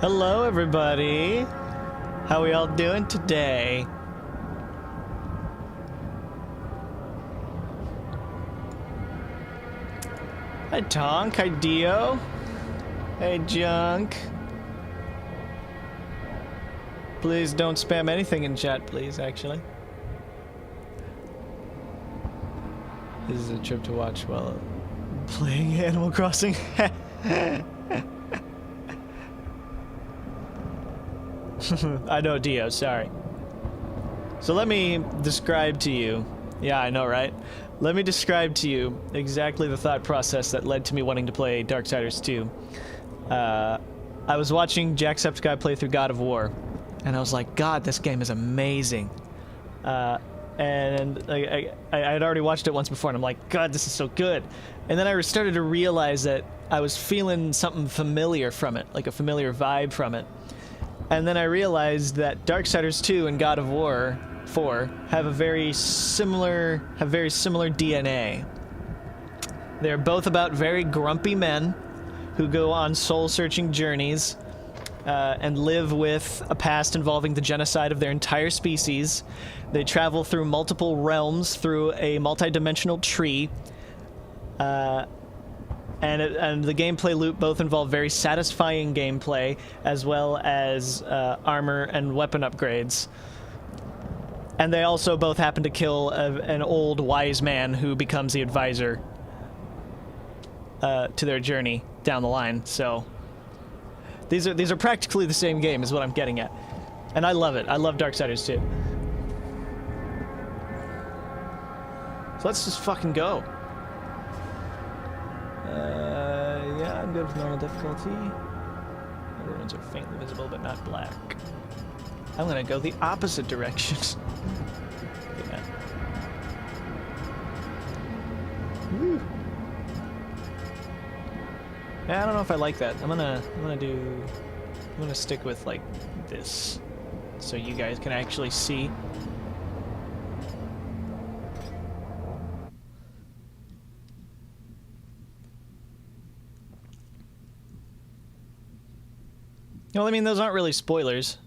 Hello, everybody. How we all doing today? Hi, Tonk. Hi, Dio. Hey, Junk. Please don't spam anything in chat, please, actually. This is a trip to watch while playing Animal Crossing. I know, Dio, sorry. So let me describe to you... Yeah, I know, right? Let me describe to you exactly the thought process that led to me wanting to play Darksiders 2. I was watching Jacksepticeye play through God of War, and I was like, God, this game is amazing. And I had already watched it once before, and I'm like, God, this is so good. And then I started to realize that I was feeling something familiar from it, like a familiar vibe from it. And then I realized that Darksiders 2 and God of War 4 have very similar DNA. They're both about very grumpy men who go on soul-searching journeys and live with a past involving the genocide of their entire species. They travel through multiple realms through a multi-dimensional tree. And the gameplay loop both involve very satisfying gameplay, as well as armor and weapon upgrades. And they also both happen to kill an old wise man who becomes the advisor to their journey down the line. So these are practically the same game, is what I'm getting at, and I love it. I love Darksiders 2. So let's just fucking go. Yeah, I'm good with normal difficulty. The runes are faintly visible, but not black. I'm gonna go the opposite direction. Look at that. Woo. Yeah, I don't know if I like that. I'm gonna stick with like this, so you guys can actually see. Well, I mean, those aren't really spoilers.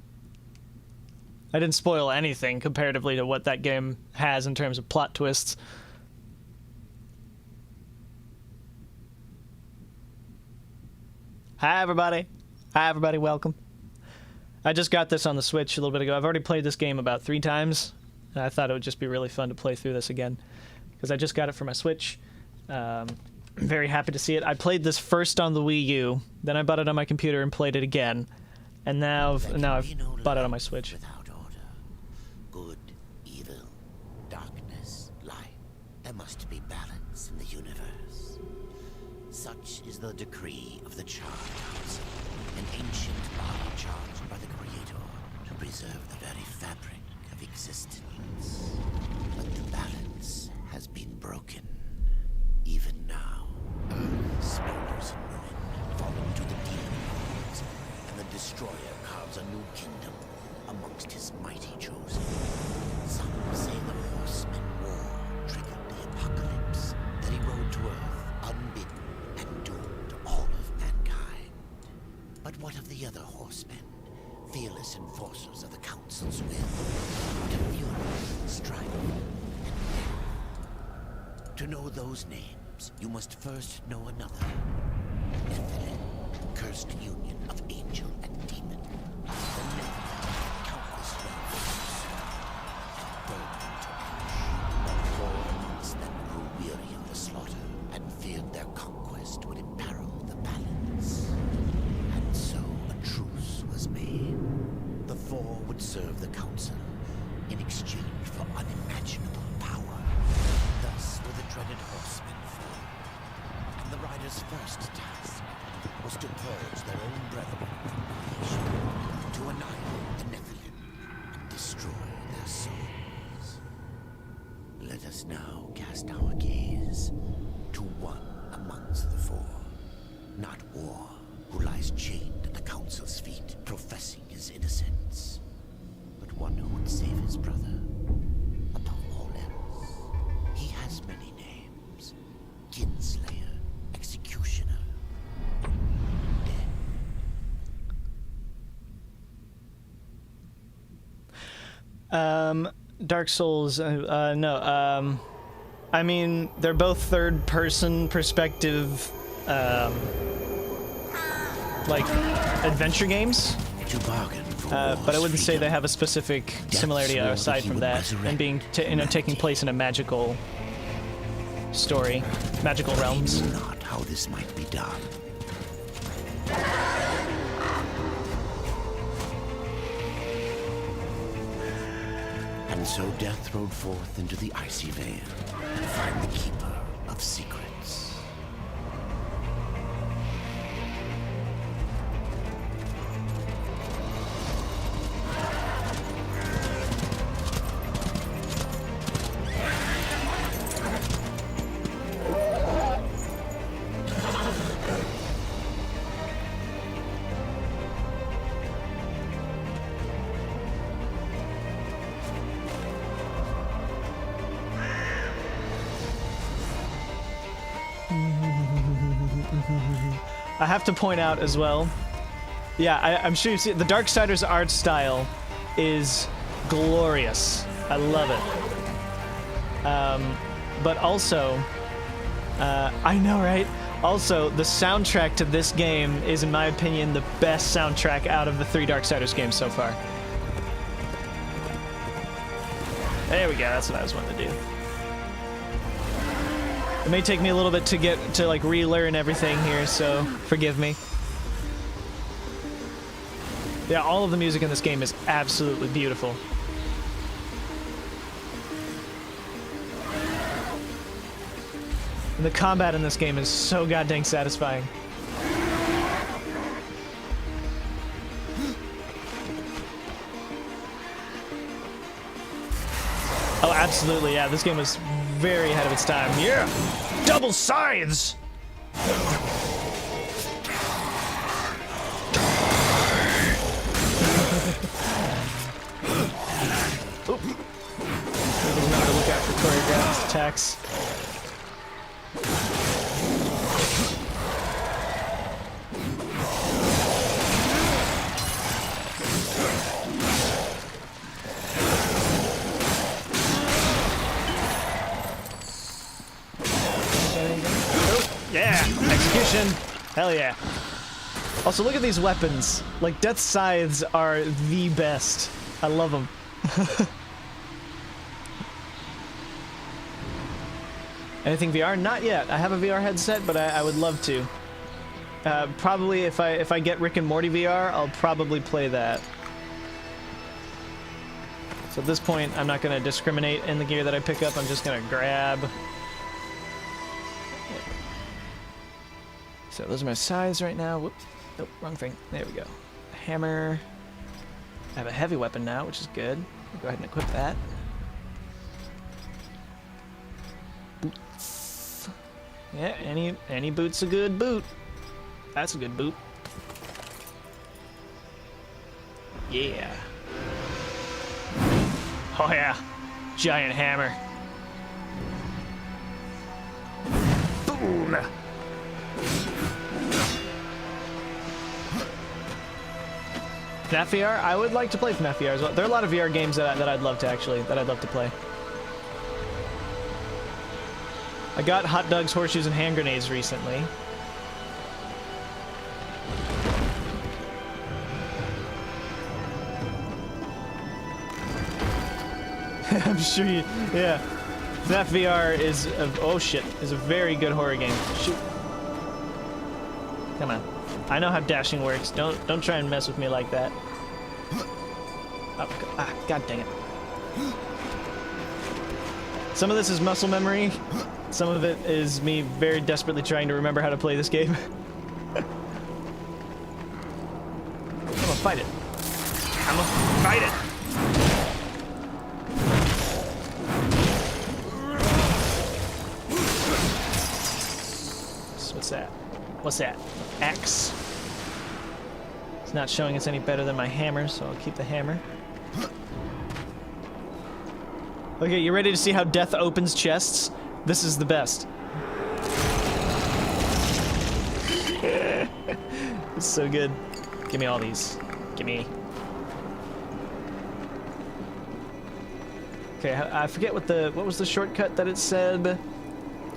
I didn't spoil anything comparatively to what that game has in terms of plot twists. Hi, everybody. Hi, everybody. Welcome. I just got this on the Switch a little bit ago. I've already played this game about 3 times. And I thought it would just be really fun to play through this again, because I just got it for my Switch. Very happy to see it. I played this first on the Wii U, then I bought it on my computer and played it again, and now I've bought it on my Switch. Without order, good, evil, darkness, light, there must be balance in the universe. Such is the decree of the Charred Council, an ancient body charged by the Creator to preserve the very fabric of existence. But the balance has been broken. Even now, Earth smolders in ruin, falling to the demon lords, and the Destroyer carves a new kingdom amongst his mighty chosen. Some say the Horseman War triggered the apocalypse, that he rode to Earth unbidden and doomed all of mankind. But what of the other horsemen, fearless enforcers of the Council's will? What of fury, strife, and death? To know those names, you must first know another. Nephilim, cursed union of angel and demon. The Nephilim, countless realms, and burned to ash. Forms that grew weary of the slaughter, and feared their conquest would imperil the balance. And so a truce was made. The Four would serve the Council in exchange for unimaginable power. Thus were the dreaded horsemen formed, and the riders' first task was to purge their own brethren from creation, to annihilate the Nephilim and destroy their souls. Let us now cast our gaze to one amongst the Four, not War, who lies chained at the Council's feet, professing his innocence, but one who would save his brother above all else. He has many names: Kinslayer, Executioner, Dead. Dark Souls, no, I mean, they're both third-person perspective, like, adventure games. To bargain for But I wouldn't say freedom. they have a specific similarity swore that aside he from would that, resurrect and being, taking place in a magical story, magical realms. Knew not how this might be done. And so death rode forth into the icy veil to find the keeper of secrets. I have to point out as well, yeah, I'm sure you've seen, the Darksiders art style is glorious. I love it. But also, I know, right? Also, the soundtrack to this game is, in my opinion, the best soundtrack out of the 3 Darksiders games so far. There we go, that's what I was wanting to do. It may take me a little bit to get to, like, relearn everything here, so forgive me. Yeah, all of the music in this game is absolutely beautiful. And the combat in this game is so goddamn satisfying. Oh, absolutely, yeah, this game was very ahead of its time. Yeah! Double scythes! Oop. Remember to look out for choreographed attacks. Yeah! Execution! Hell yeah. Also, look at these weapons. Like, death scythes are the best. I love them. Anything VR? Not yet. I have a VR headset, but I would love to. Probably if I get Rick and Morty VR, I'll probably play that. So at this point, I'm not going to discriminate in the gear that I pick up. I'm just going to grab. So those are my scythes right now. Whoops. Nope, wrong thing. There we go. Hammer. I have a heavy weapon now, which is good. I'll go ahead and equip that. Boots. Yeah, any boot's a good boot. That's a good boot. Yeah. Oh yeah. Giant hammer. Boom. FNAF VR? I would like to play FNAF VR as well. There are a lot of VR games that I'd love to play. I got hot dogs, horseshoes, and hand grenades recently. I'm sure you, yeah. FNAF VR is a very good horror game. Shoot. Come on. I know how dashing works. Don't try and mess with me like that. Oh, god dang it. Some of this is muscle memory. Some of it is me very desperately trying to remember how to play this game. I'm gonna fight it. I'm gonna fight it. So what's that? What's that? Axe. It's not showing us any better than my hammer, so I'll keep the hammer. Okay, you ready to see how death opens chests? This is the best. It's so good. Give me all these. Give me. Okay, I forget what was the shortcut that it said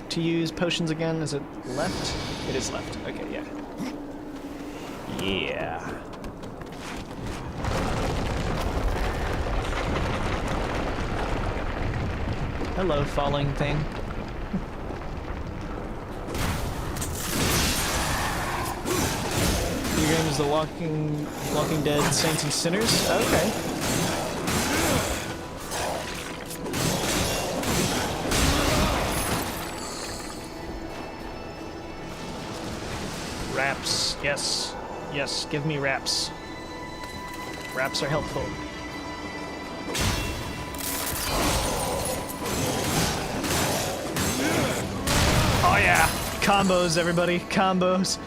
to use potions again. Is it left? It is left. Okay, yeah. Yeah. Hello, falling thing. Your game is the Walking Dead Saints and Sinners? Okay. Wraps, yes. Yes, give me wraps. Wraps are helpful. Oh yeah! Combos, everybody. Combos.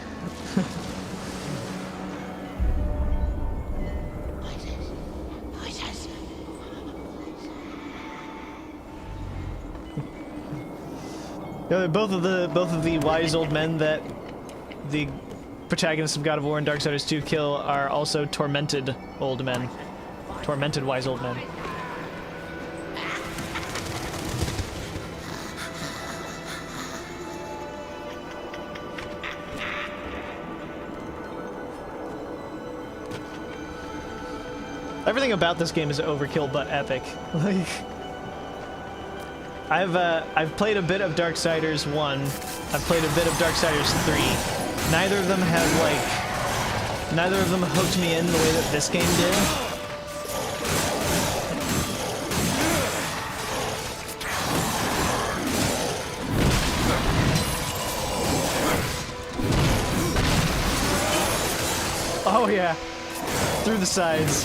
Yeah, both of the wise old men that the protagonists of God of War and Darksiders 2 kill are also tormented old men. Tormented wise old men. Everything about this game is overkill but epic. Like, I've played a bit of Darksiders 1. I've played a bit of Darksiders 3. Neither of them hooked me in the way that this game did. Oh yeah, through the sides.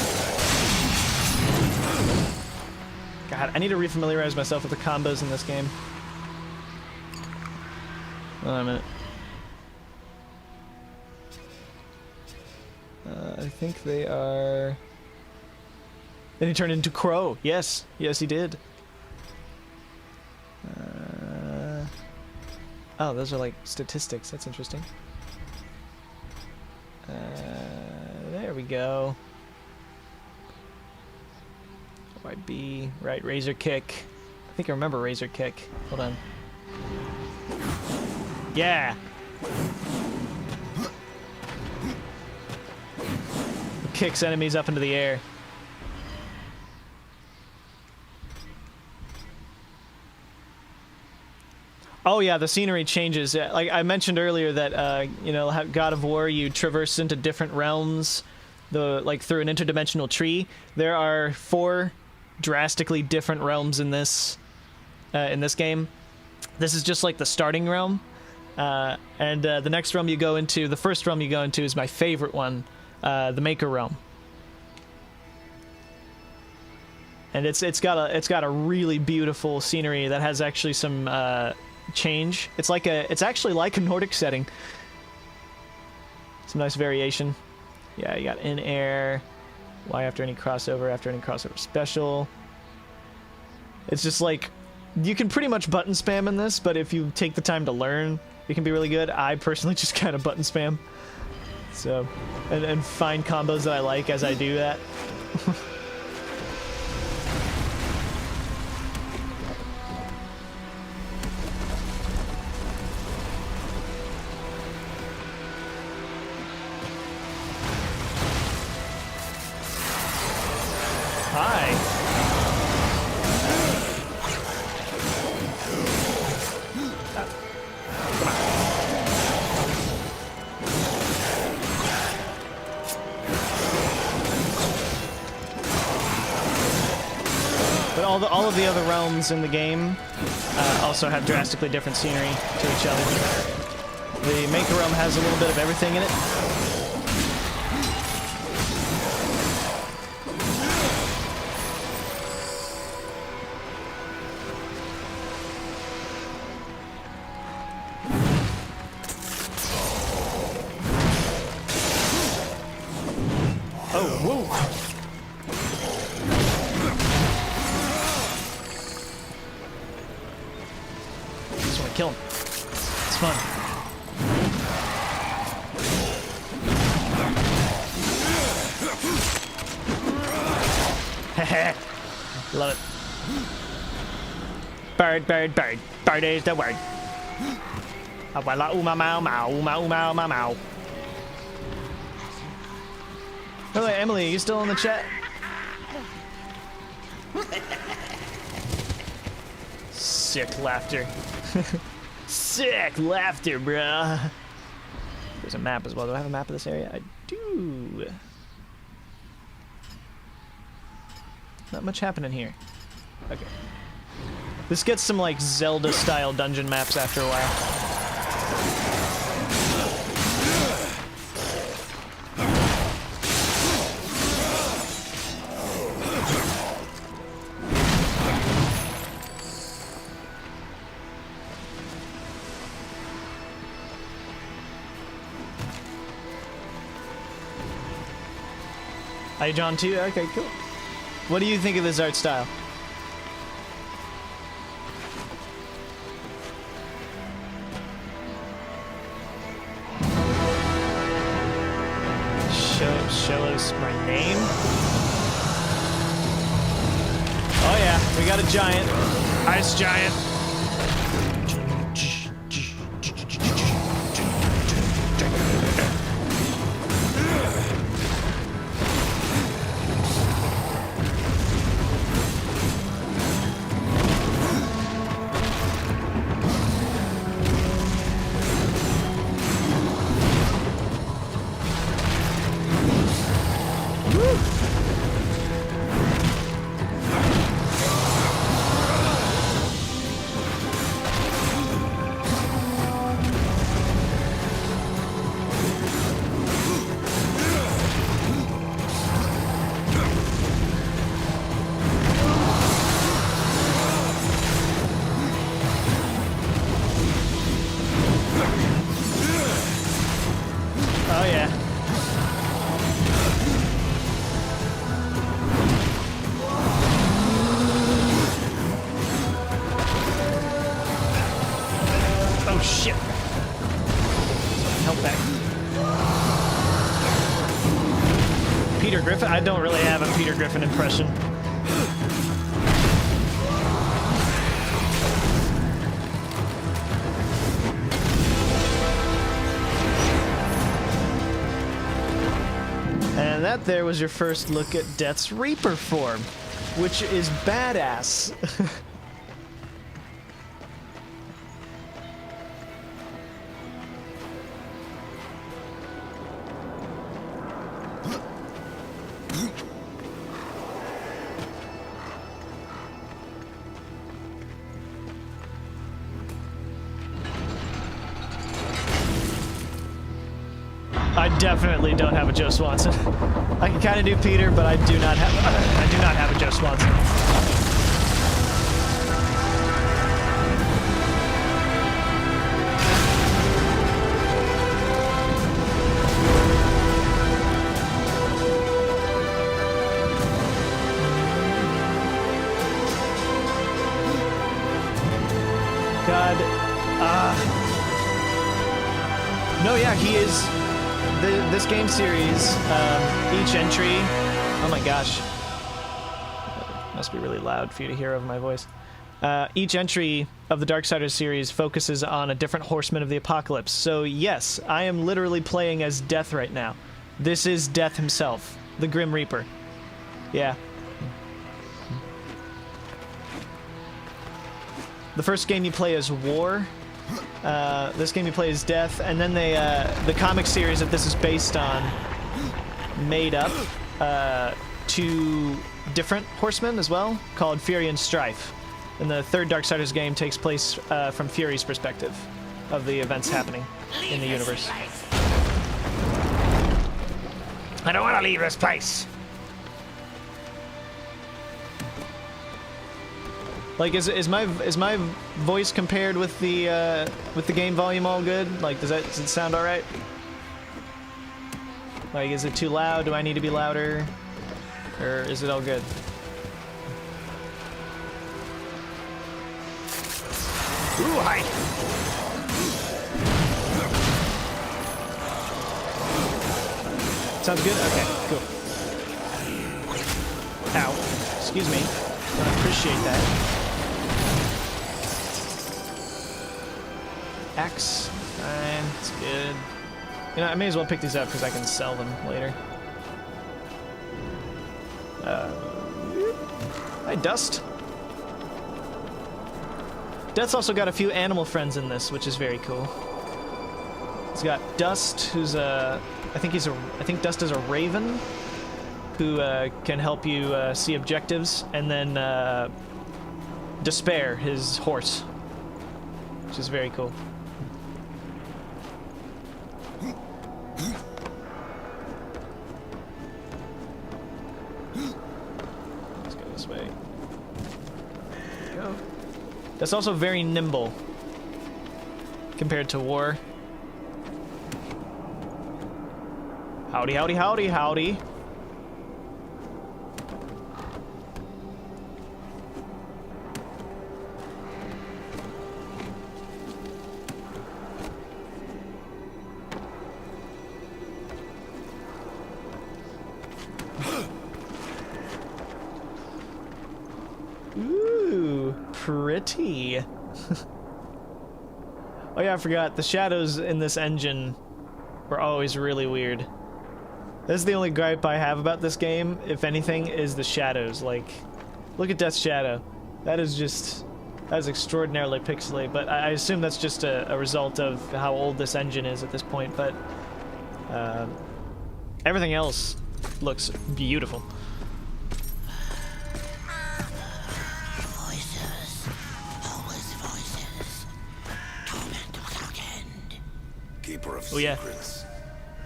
God, I need to refamiliarize myself with the combos in this game. Hold on a minute. I think they are... Then he turned into Crow. Yes. Yes, he did. Oh, those are like statistics. That's interesting. There we go. Might be right. Razor kick. I think I remember razor kick. Hold on. Yeah. Kicks enemies up into the air. Oh yeah, the scenery changes. Like I mentioned earlier that you know, God of War, you traverse into different realms, like through an interdimensional tree. There are 4 drastically different realms in this game. This is just like the starting realm, and the next realm you go into, the first realm you go into, is my favorite one, the Maker realm, and it's got a really beautiful scenery that has actually some change. It's actually like a Nordic setting. Some nice variation. Yeah, you got in air. Y after any crossover special. It's just like, you can pretty much button spam in this, but if you take the time to learn, it can be really good. I personally just kind of button spam. So, and find combos that I like as I do that. Hi. But all of the other realms in the game also have drastically different scenery to each other. The Maker realm has a little bit of everything in it. Oh, whoa! Just want to kill him. It's fun. Heh. Love it. Bird, bird, bird. Bird is the word. Awala uma mau mau, uma uma mau mau. By the way, Emily, are you still in the chat? Sick laughter. Sick laughter, bruh. There's a map as well. Do I have a map of this area? I do. Not much happening here. Okay. This gets some like Zelda-style dungeon maps after a while. Are you John too? Okay, cool. What do you think of this art style? Show us my name. Oh yeah, we got a giant. Ice giant. I don't really have a Peter Griffin impression. And that there was your first look at Death's Reaper form, which is badass. I definitely don't have a Joe Swanson. I can kind of do Peter, but I do not have a Joe Swanson. God, no, yeah, he is. This game series, each entry, oh my gosh, it must be really loud for you to hear over my voice. Each entry of the Darksiders series focuses on a different horseman of the apocalypse. So yes, I am literally playing as Death right now. This is Death himself, the Grim Reaper. Yeah. The first game you play as War. This game you play as Death, and then they, the comic series that this is based on made up two different horsemen as well, called Fury and Strife. And the third Darksiders game takes place from Fury's perspective of the events happening in the universe. I don't want to leave this place. Like, is my voice compared with the game volume all good? Like, does it sound all right? Like, is it too loud? Do I need to be louder, or is it all good? Ooh, hi. Sounds good. Okay, cool. Ow. Excuse me. I appreciate that. X. Fine, it's good. You know, I may as well pick these up because I can sell them later. Hi, Dust. Death's also got a few animal friends in this, which is very cool. He's got Dust, who's a... I think Dust is a raven who can help you see objectives, and then Despair, his horse, which is very cool. Let's go this way. There we go. That's also very nimble compared to War. Howdy, howdy, howdy, howdy. Ooh, pretty. Oh yeah, I forgot. The shadows in this engine were always really weird. That's the only gripe I have about this game, if anything, is the shadows. Like, look at Death's shadow. That is extraordinarily pixely, but I assume that's just a result of how old this engine is at this point, but everything else looks beautiful. Voices, always voices. Torment without end. Keeper of Oh, yeah. secrets,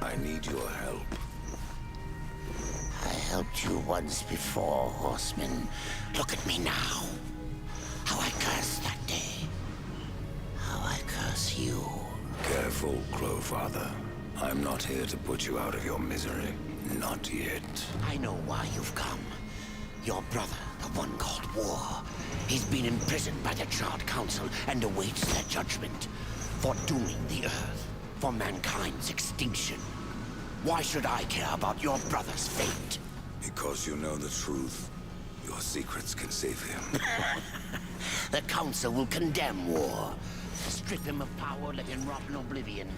I need your help. I helped you once before, horseman. Look at me now. How I cursed that day. How I curse you. Careful, Crowfather. I'm not here to put you out of your misery. Not yet. I know why you've come. Your brother, the one called War, he's been imprisoned by the Charred Council and awaits their judgment for dooming the Earth, for mankind's extinction. Why should I care about your brother's fate? Because you know the truth. Your secrets can save him. The Council will condemn War, strip him of power, let him rot in oblivion,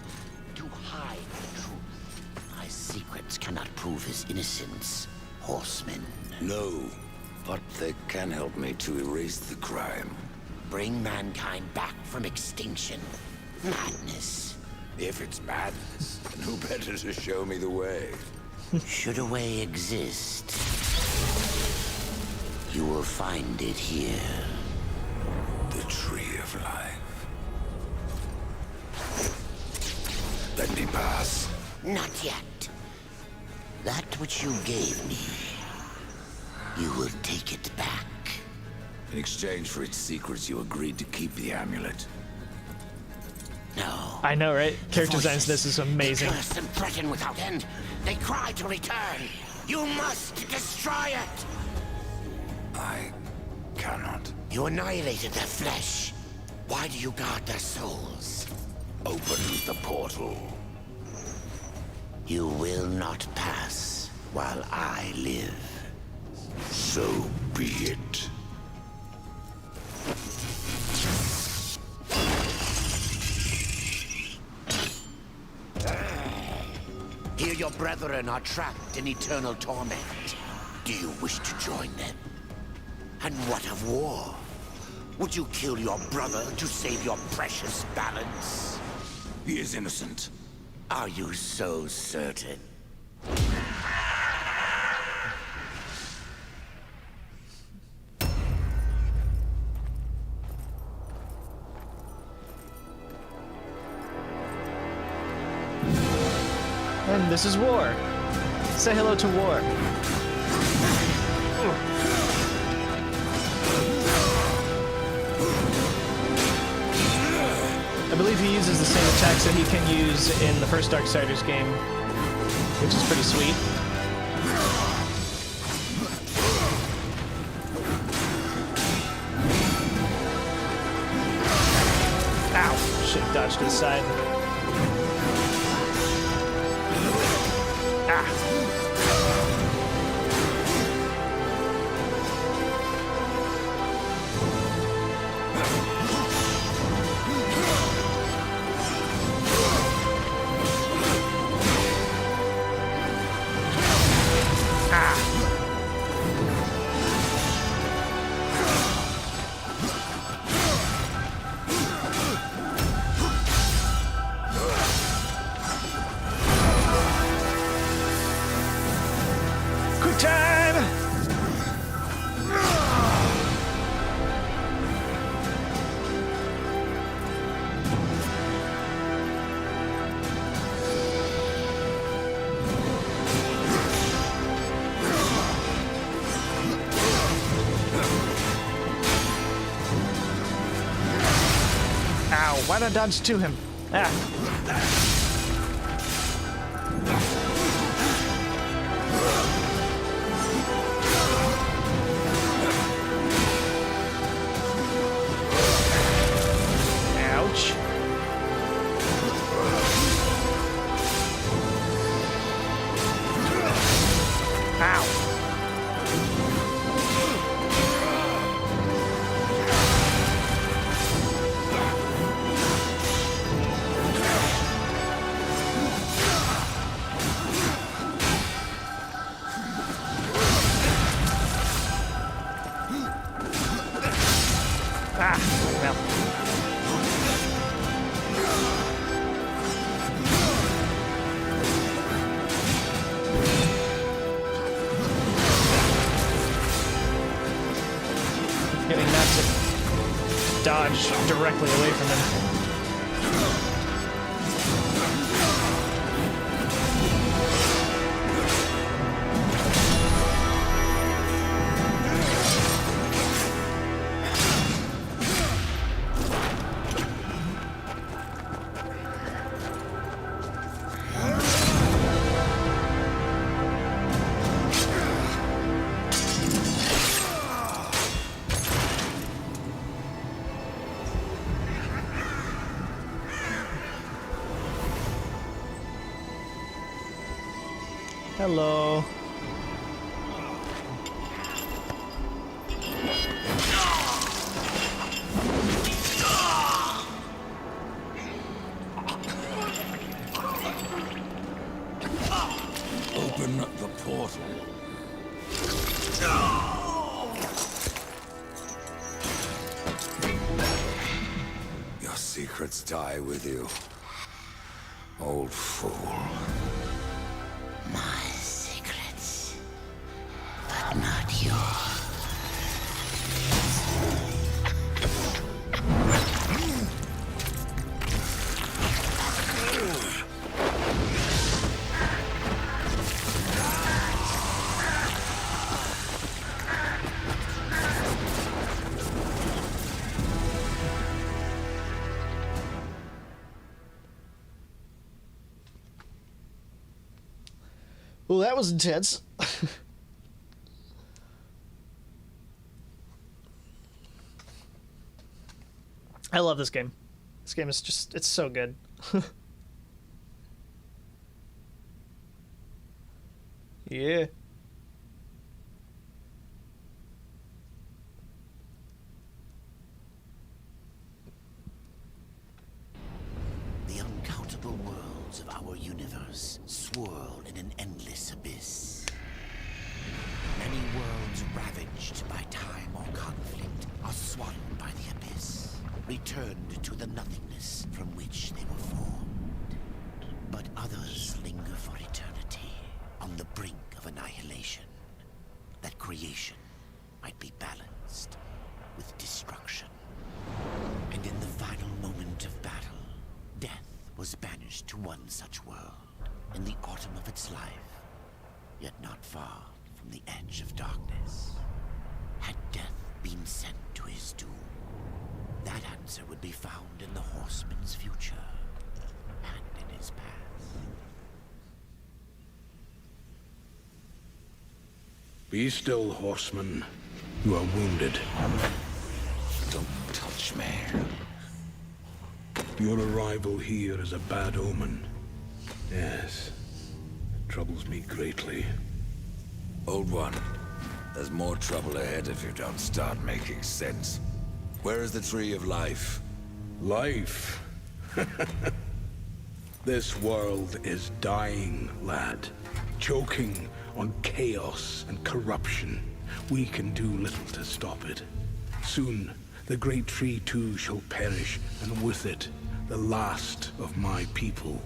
to hide the truth. My secrets cannot prove his innocence, horseman. No, but they can help me to erase the crime. Bring mankind back from extinction. Madness. If it's madness, then who better to show me the way? Should a way exist, you will find it here. The Tree of Life. Let me pass. Not yet. That which you gave me, you will take it back. In exchange for its secrets, you agreed to keep the amulet. No. I know, right? Character design Voices, this is amazing. They curse and threaten without end. They cry to return. You must destroy it. I cannot. You annihilated their flesh. Why do you guard their souls? Open the portal. You will not pass while I live. So be it. Here your brethren are trapped in eternal torment. Do you wish to join them? And what of War? Would you kill your brother to save your precious balance? He is innocent. Are you so certain? And this is War. Say hello to War. I believe he uses the same attacks that he can use in the first Darksiders game, which is pretty sweet. Ow! Should have dodged to the side. Ow, why'd I dodge to him? Ah. Ouch. Ow. Ah, well. Getting that to dodge directly away from him. Hello. Open the portal. Your secrets die with you, old fool. My secrets, but not yours. Well, that was intense. I love this game. This game is just, it's so good. Yeah. The uncountable worlds of our universe swirl in an endless abyss. Many worlds ravaged by time or conflict are swallowed by the abyss, returned to the nothingness from which they were formed. But others linger for eternity, on the brink of annihilation, that creation might be balanced with destruction. And in the final moment of battle, death was banished to one such world in the autumn of its life, yet not far from the edge of darkness. Had death been sent to his doom, that answer would be found in the horseman's future and in his past. Be still, horseman. You are wounded. Don't touch me. Your arrival here is a bad omen. Yes. It troubles me greatly. Old one, there's more trouble ahead if you don't start making sense. Where is the tree of life? Life? This world is dying, lad. Choking on chaos and corruption. We can do little to stop it. Soon, the great tree too shall perish, and with it, the last of my people.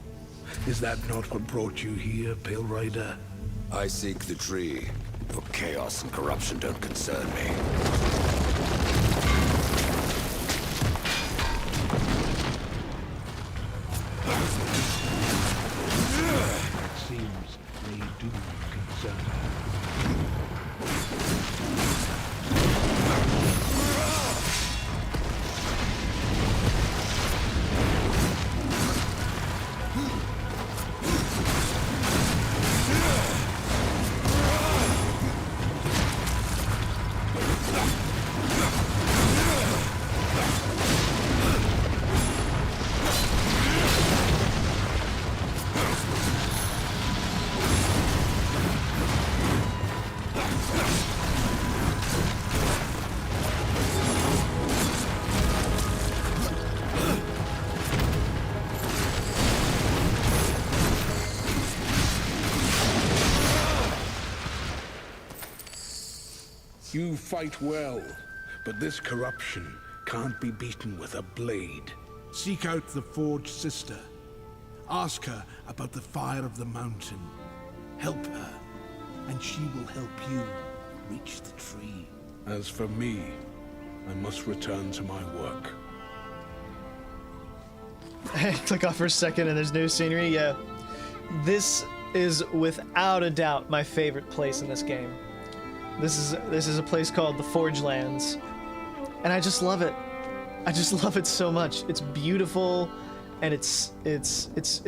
Is that not what brought you here, Pale Rider? I seek the tree. Your chaos and corruption don't concern me. It seems they do concern me. You fight well, but this corruption can't be beaten with a blade. Seek out the Forge Sister. Ask her about the fire of the mountain. Help her, and she will help you reach the tree. As for me, I must return to my work. Click off for a second and there's new scenery. Yeah, this is without a doubt my favorite place in this game. This is a place called the Forge Lands, and I just love it. I just love it so much. It's beautiful, and it's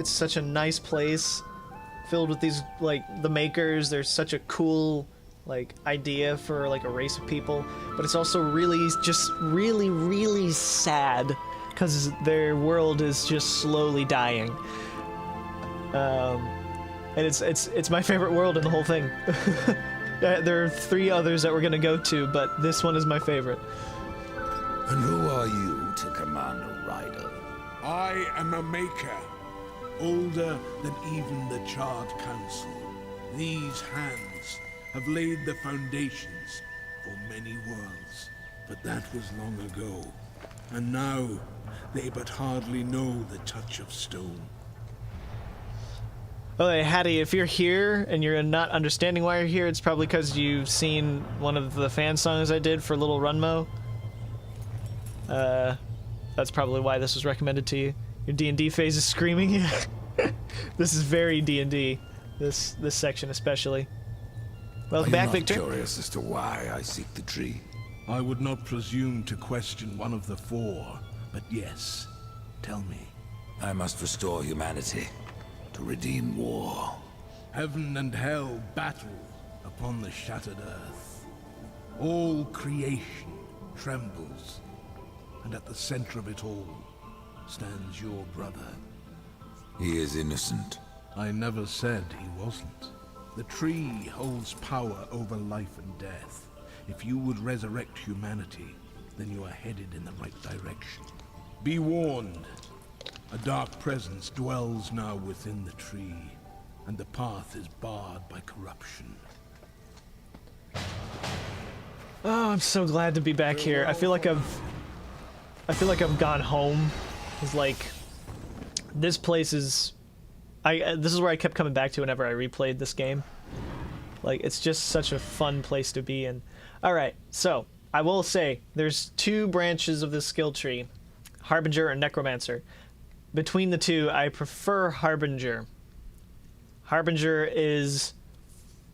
such a nice place, filled with these, like, the makers. There's such a cool, like, idea for, like, a race of people, but it's also really just really sad because their world is just slowly dying. And it's my favorite world in the whole thing. There are 3 others that we're gonna go to, but this one is my favorite. And who are you to command a rider? I am a maker, older than even the Charred Council. These hands have laid the foundations for many worlds, but that was long ago. And now, they but hardly know the touch of stone. Oh, hey, Hattie, if you're here and you're not understanding why you're here, it's probably because you've seen one of the fan songs I did for Little Runmo. That's probably why this was recommended to you. Your D&D phase is screaming. Yeah. This is very D&D. This section especially. Welcome back, Victor. I'm curious as to why I seek the tree. I would not presume to question one of the 4, but yes, tell me. I must restore humanity to redeem war. Heaven and hell battle upon the shattered earth. All creation trembles, and at the center of it all stands your brother. He is innocent. I never said he wasn't. The tree holds power over life and death. If you would resurrect humanity, then you are headed in the right direction. Be warned. A dark presence dwells now within the tree, and the path is barred by corruption. Oh, I'm so glad to be back here. I feel like I've gone home. It's like this place is this is where I kept coming back to whenever I replayed this game. Like, it's just such a fun place to be in. All right, so I will say there's 2 branches of this skill tree, Harbinger and Necromancer. Between the 2, I prefer Harbinger. Harbinger is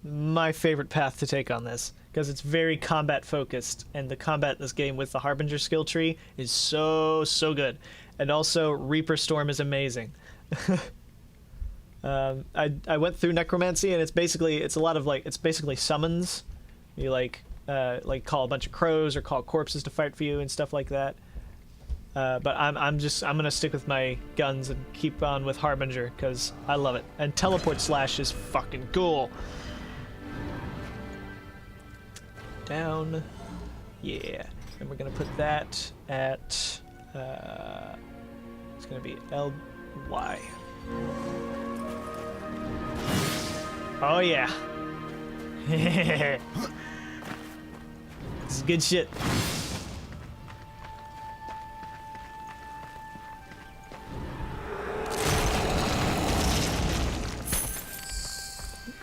my favorite path to take on this, because it's very combat focused, and the combat in this game with the Harbinger skill tree is so good. And also, Reaper Storm is amazing. I went through Necromancy, and it's basically summons. You like call a bunch of crows or call corpses to fight for you and stuff like that. But I'm gonna stick with my guns and keep on with Harbinger because I love it. And Teleport Slash is fucking cool. Down, yeah. And we're gonna put that at it's gonna be LY. Oh yeah. This is good shit.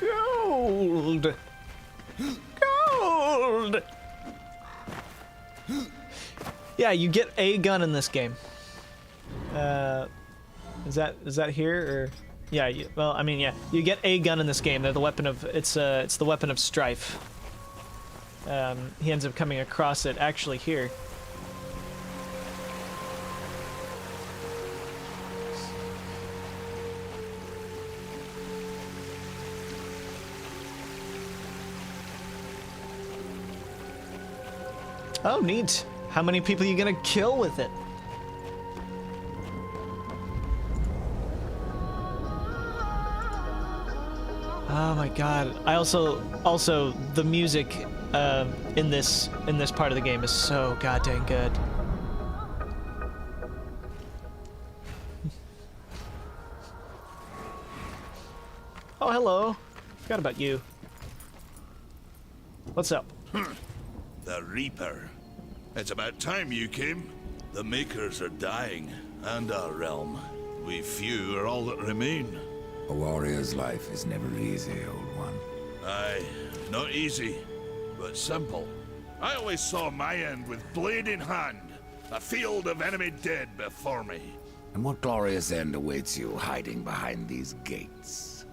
Gold! Gold! Yeah, you get a gun in this game. Is that here or? Yeah. Well, I mean, yeah. You get a gun in this game. They're the weapon of it's the weapon of Strife. He ends up coming across it actually here. Oh, neat. How many people are you gonna kill with it? Oh my god. I also the music in this part of the game is so goddamn good. Oh, hello. Forgot about you. What's up? The Reaper. It's about time you came. The Makers are dying, and our realm. We few are all that remain. A warrior's life is never easy, old one. Aye, not easy, but simple. I always saw my end with blade in hand, a field of enemy dead before me. And what glorious end awaits you hiding behind these gates?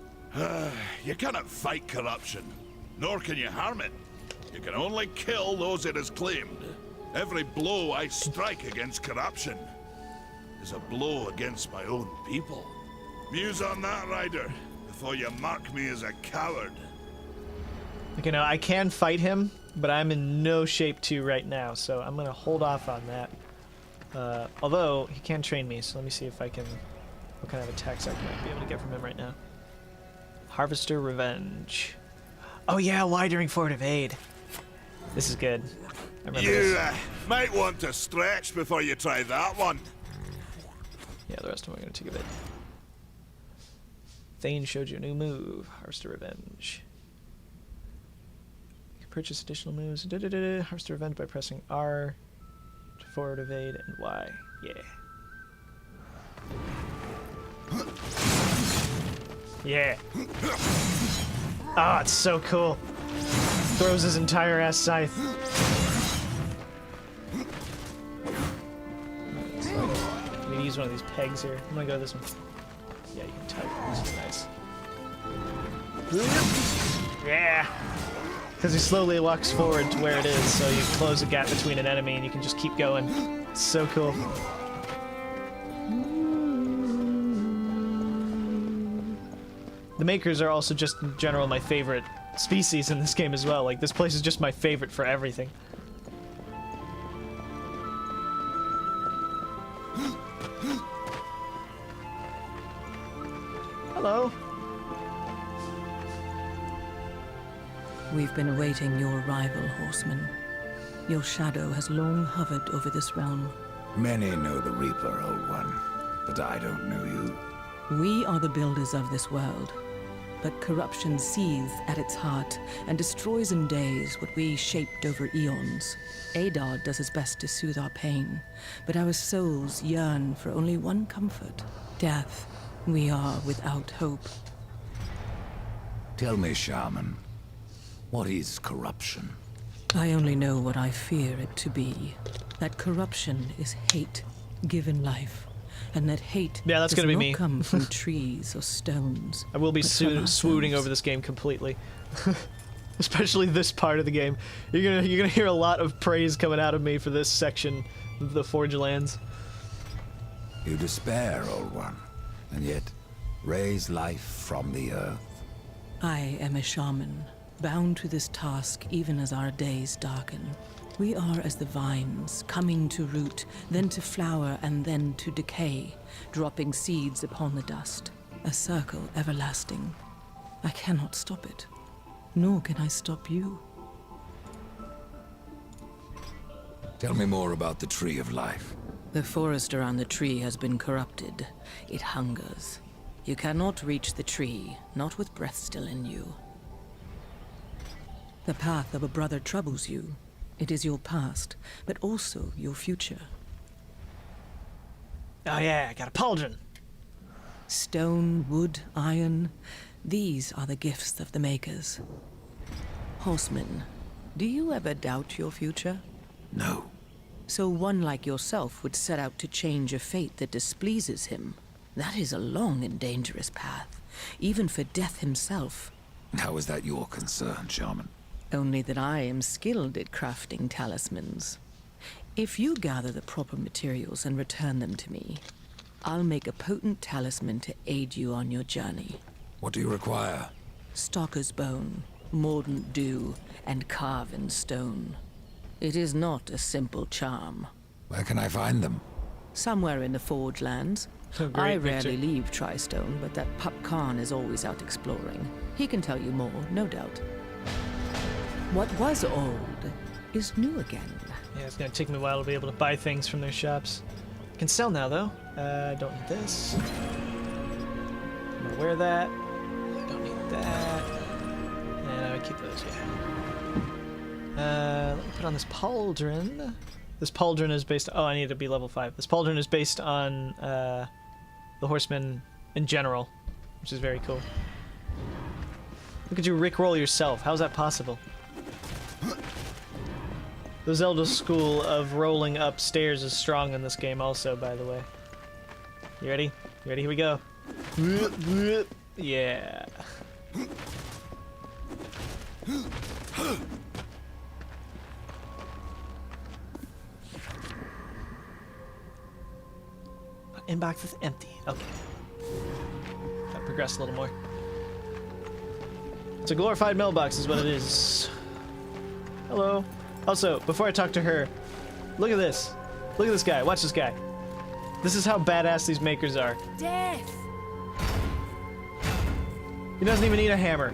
You cannot fight corruption, nor can you harm it. You can only kill those it has claimed. Every blow I strike against corruption is a blow against my own people. Muse on that, Ryder, before you mark me as a coward. Okay, now I can fight him, but I'm in no shape to right now, so I'm gonna hold off on that. Although, he can train me, so let me see if I can... what kind of attacks I might be able to get from him right now. Harvester Revenge. Oh yeah, why during Forward Evade? This is good. I remember You this. might want to stretch before you try that one. Yeah, the rest of them are gonna take a bit. Thane showed you a new move. Harvester Revenge. You can purchase additional moves. Harvester Revenge by pressing R to forward evade and Y. Yeah. Yeah. Ah, it's so cool. Throws his entire ass scythe. I'm gonna use one of these pegs here. I'm gonna go this one. Yeah, you can type. This is nice. Yeah! Because he slowly walks forward to where it is, so you close a gap between an enemy and you can just keep going. It's so cool. The Makers are also just in general my favorite species in this game as well. Like, this place is just my favorite for everything. Hello. We've been awaiting your arrival, horseman. Your shadow has long hovered over this realm. Many know the Reaper, old one, but I don't know you. We are the builders of this world, but corruption seethes at its heart and destroys in days what we shaped over eons. Adar does his best to soothe our pain, but our souls yearn for only one comfort: death. We are without hope. Tell me, Shaman, what is corruption? I only know what I fear it to be. That corruption is hate given life, and that hate that's does gonna be not me. come from trees or stones. I will be but from swooning ourselves. over this game completely. Especially this part of the game. You're gonna hear a lot of praise coming out of me for this section of the Forge Lands. You despair, old one, and yet raise life from the earth. I am a shaman, bound to this task even as our days darken. We are as the vines, coming to root, then to flower, and then to decay, dropping seeds upon the dust. A circle everlasting. I cannot stop it, nor can I stop you. Tell me more about the Tree of Life. The forest around the tree has been corrupted. It hungers. You cannot reach the tree, not with breath still in you. The path of a brother troubles you. It is your past, but also your future. Oh yeah, I got a pauldron. Stone, wood, iron, these are the gifts of the Makers. Horseman, do you ever doubt your future? No. So one like yourself would set out to change a fate that displeases him. That is a long and dangerous path, even for Death himself. How is that your concern, Shaman? Only that I am skilled at crafting talismans. If you gather the proper materials and return them to me, I'll make a potent talisman to aid you on your journey. What do you require? Stalker's bone, mordant dew, and carven stone. It is not a simple charm. Where can I find them? Somewhere in the Forge Lands. Great I picture. rarely leave Tristone, but that pup Khan is always out exploring. He can tell you more, no doubt. What was old is new again. Yeah, it's gonna take me a while to be able to buy things from their shops. I can sell now though. I don't need this. I'm gonna wear that. Don't need that. And I would keep those, yeah. Let me put on this pauldron. This pauldron is based. Oh, I need to be level 5. This pauldron is based on the horsemen in general, which is very cool. Look at you rickroll yourself. How's that possible? The Zelda school of rolling upstairs is strong in this game also, by the way. You ready? You ready? Here we go. Yeah. Inbox is empty. Okay. Gotta progress a little more. It's a glorified mailbox is what it is. Hello. Also, before I talk to her, look at this. Look at this guy. Watch this guy. This is how badass these makers are. Death! He doesn't even need a hammer.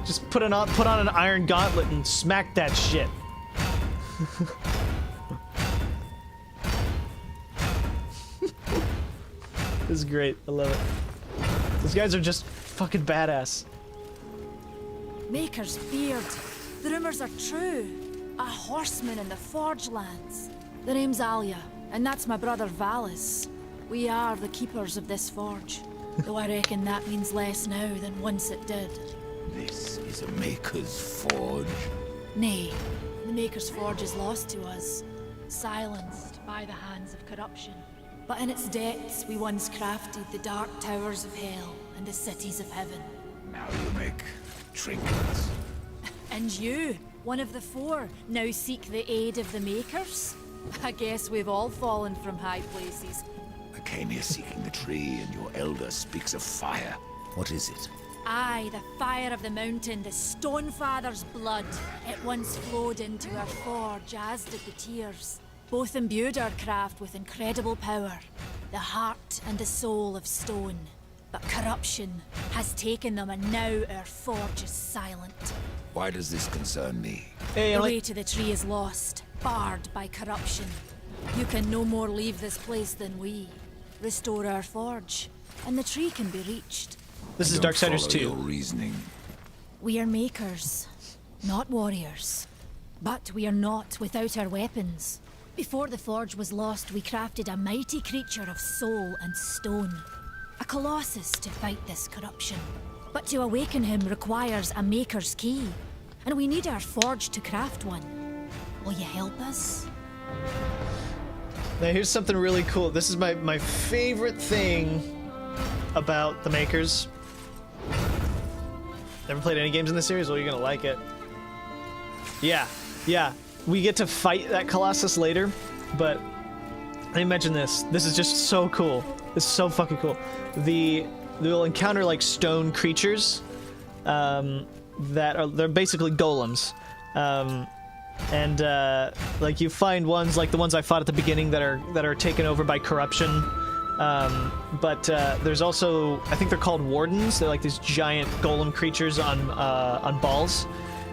Just put on an iron gauntlet and smack that shit. This is great. I love it. These guys are just fucking badass. Maker's beard. The rumors are true. A horseman in the Forge lands. The name's Alia, and that's my brother Valis. We are the keepers of this forge. Though I reckon that means less now than once it did. This is a Maker's Forge. Nay, the Maker's Forge is lost to us. Silenced by the hands of corruption. But in its depths we once crafted the dark towers of hell and the cities of heaven. Now you make trinkets. And you, one of the 4, now seek the aid of the Makers? I guess we've all fallen from high places. I came here seeking the tree, and your elder speaks of fire. What is it? Aye, the fire of the mountain, the Stonefather's blood. It once flowed into our forge, as did the tears. Both imbued our craft with incredible power, the heart and the soul of stone. But corruption has taken them, and now our forge is silent. Why does this concern me? Hey, The way to the tree is lost, barred by corruption. You can no more leave this place than we. Restore our forge, and the tree can be reached. This is Don't Darksiders follow 2. your reasoning. We are makers, not warriors. But we are not without our weapons. Before the forge was lost, we crafted a mighty creature of soul and stone. A colossus to fight this corruption. But to awaken him requires a maker's key. And we need our forge to craft one. Will you help us? Now here's something really cool. This is my favorite thing about the makers. Never played any games in this series? Well, you're gonna like it. Yeah. We get to fight that Colossus later, but let me mention this. This is just so cool. This is so fucking cool. They'll encounter like stone creatures they're basically golems. Like you find ones like the ones I fought at the beginning that are taken over by corruption. But there's also, I think they're called wardens. They're like these giant golem creatures on balls.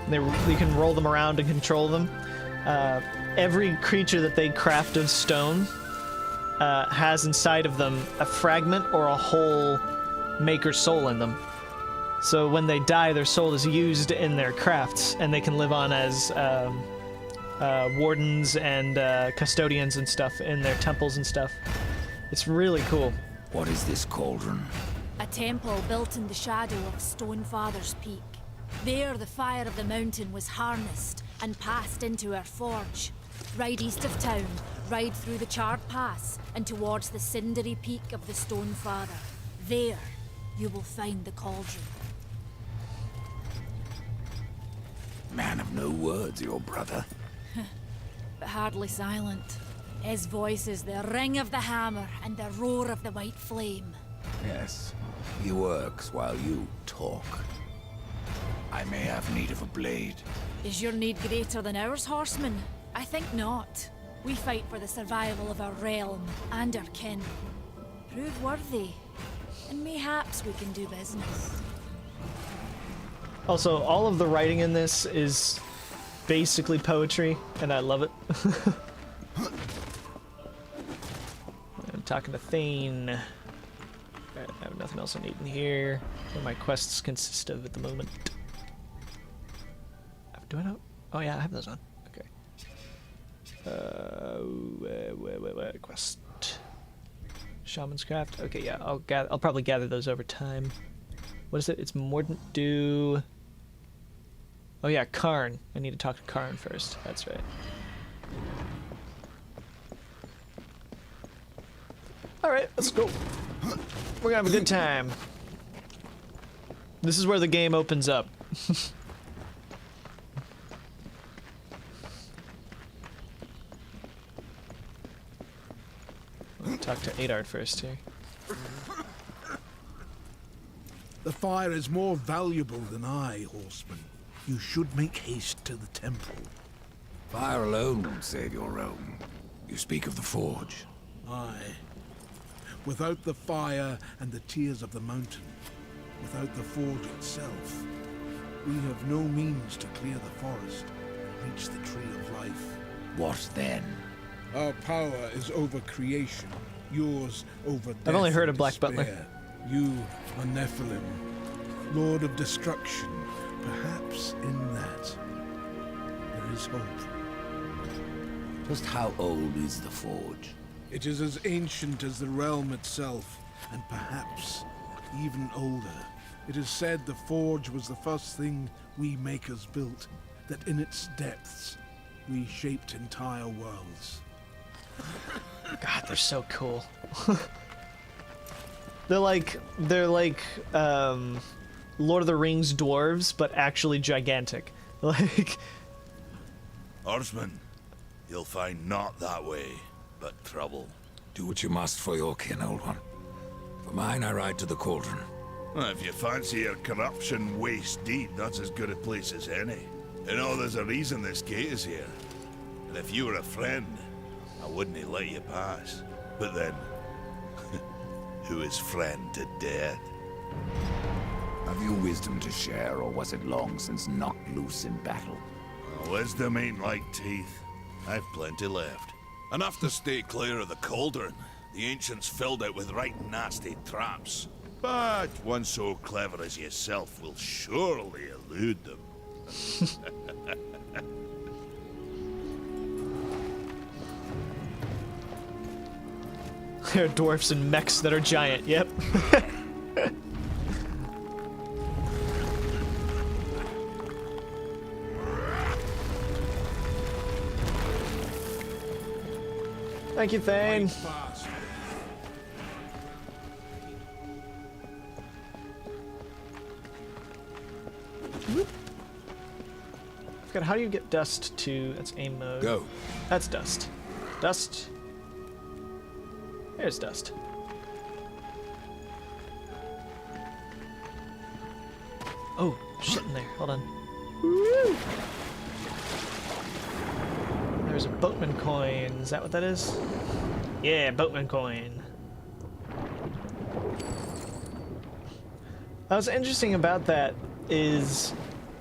And you can roll them around and control them. Every creature that they craft of stone has inside of them a fragment or a whole maker's soul in them. So when they die, their soul is used in their crafts, and they can live on as wardens and custodians and stuff in their temples and stuff. It's really cool. What is this cauldron? A temple built in the shadow of Stonefather's Peak. There, the fire of the mountain was harnessed and passed into our forge. Ride east of town, ride through the charred pass, and towards the cindery peak of the Stonefather. There, you will find the cauldron. Man of no words, your brother. But hardly silent. His voice is the ring of the hammer and the roar of the white flame. Yes, he works while you talk. I may have need of a blade. Is your need greater than ours, horseman? I think not. We fight for the survival of our realm and our kin. Prove worthy, and mayhaps we can do business. Also, all of the writing in this is basically poetry, and I love it. I'm talking to Thane. Alright, I have nothing else I need in here. What my quests consist of at the moment. Do I know? Oh yeah, I have those on. Quest. Shaman's Craft. Okay, yeah, I'll probably gather those over time. What is it? It's Mordant Dew. Oh yeah, Karn. I need to talk to Karn first. That's right. Alright, let's go. We're gonna have a good time. This is where the game opens up. Talk to Adard first here. The fire is more valuable than I, horseman. You should make haste to the temple. Fire alone won't save your realm. You speak of the forge. Aye. Without the fire and the tears of the mountain, without the forge itself, we have no means to clear the forest and reach the tree of life. What then? Our power is over creation, yours over death. I've only heard and of Black Butler. despair. You are Nephilim, Lord of Destruction. Perhaps in that there is hope. Just how old is the forge? It is as ancient as the realm itself, and perhaps even older. It is said the forge was the first thing we makers built, that in its depths we shaped entire worlds. God, they're so cool. they're like Lord of the Rings dwarves, but actually gigantic. Like, Horseman, you'll find not that way, but trouble. Do what you must for your kin, old one. For mine, I ride to the cauldron. Well, if you fancy your corruption waist deep, that's as good a place as any. You know, there's a reason this gate is here. And if you were a friend, I wouldn't let you pass. But then, who is friend to death? Have you wisdom to share, or was it long since knocked loose in battle? Wisdom ain't like teeth. I've plenty left. Enough to stay clear of the cauldron. The ancients filled it with right nasty traps. But one so clever as yourself will surely elude them. there are dwarfs and mechs that are giant, yep. Thank you, Thane. Fast. God, how do you get dust to... That's aim mode. Go. That's dust. Dust. There's dust. Oh, shit in there. Hold on. Woo! There's a boatman coin. Is that what that is? Yeah, boatman coin. What's interesting about that is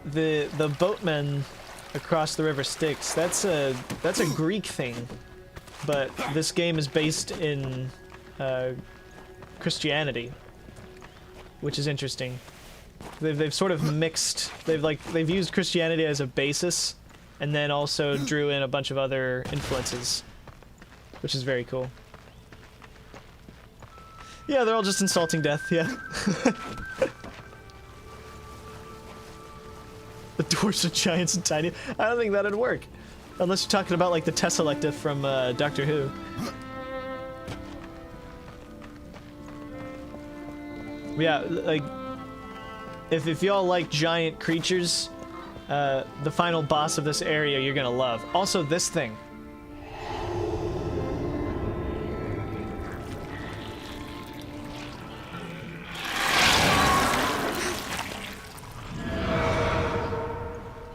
the boatman across the river Styx. That's a Greek thing, but this game is based in Christianity, which is interesting. They've sort of mixed. They've used Christianity as a basis, and then also drew in a bunch of other influences, which is very cool. Yeah, they're all just insulting death. Yeah. The dwarves are giants and tiny. I don't think that'd work. Unless you're talking about like the Tesselecta from Doctor Who. Yeah, like if y'all like giant creatures, the final boss of this area you're gonna love. Also this thing.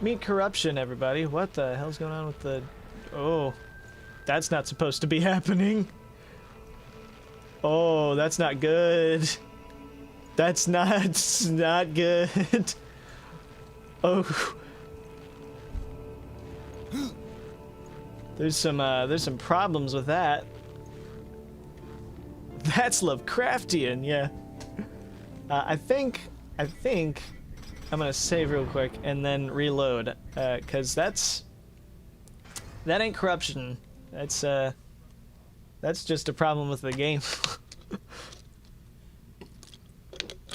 Meet corruption, everybody. What the hell's going on with the... Oh, that's not supposed to be happening. Oh, that's not good. That's not good. Oh. There's some problems with that. That's Lovecraftian, yeah. I think I'm gonna save real quick and then reload, cause that's That ain't corruption. That's just a problem with the game.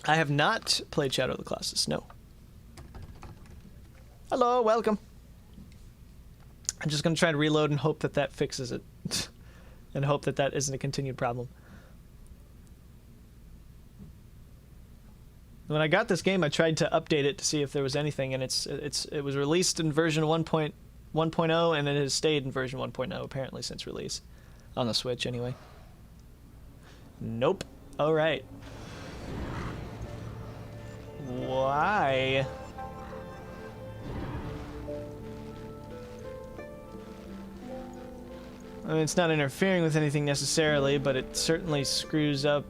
I have not played Shadow of the Colossus, no. Hello, welcome. I'm just gonna try to reload and hope that that fixes it. And hope that that isn't a continued problem. When I got this game, I tried to update it to see if there was anything, and it was released in version 1.0, and it has stayed in version 1.0 apparently since release. On the Switch, anyway. Nope. Alright. Why? I mean, it's not interfering with anything necessarily, but it certainly screws up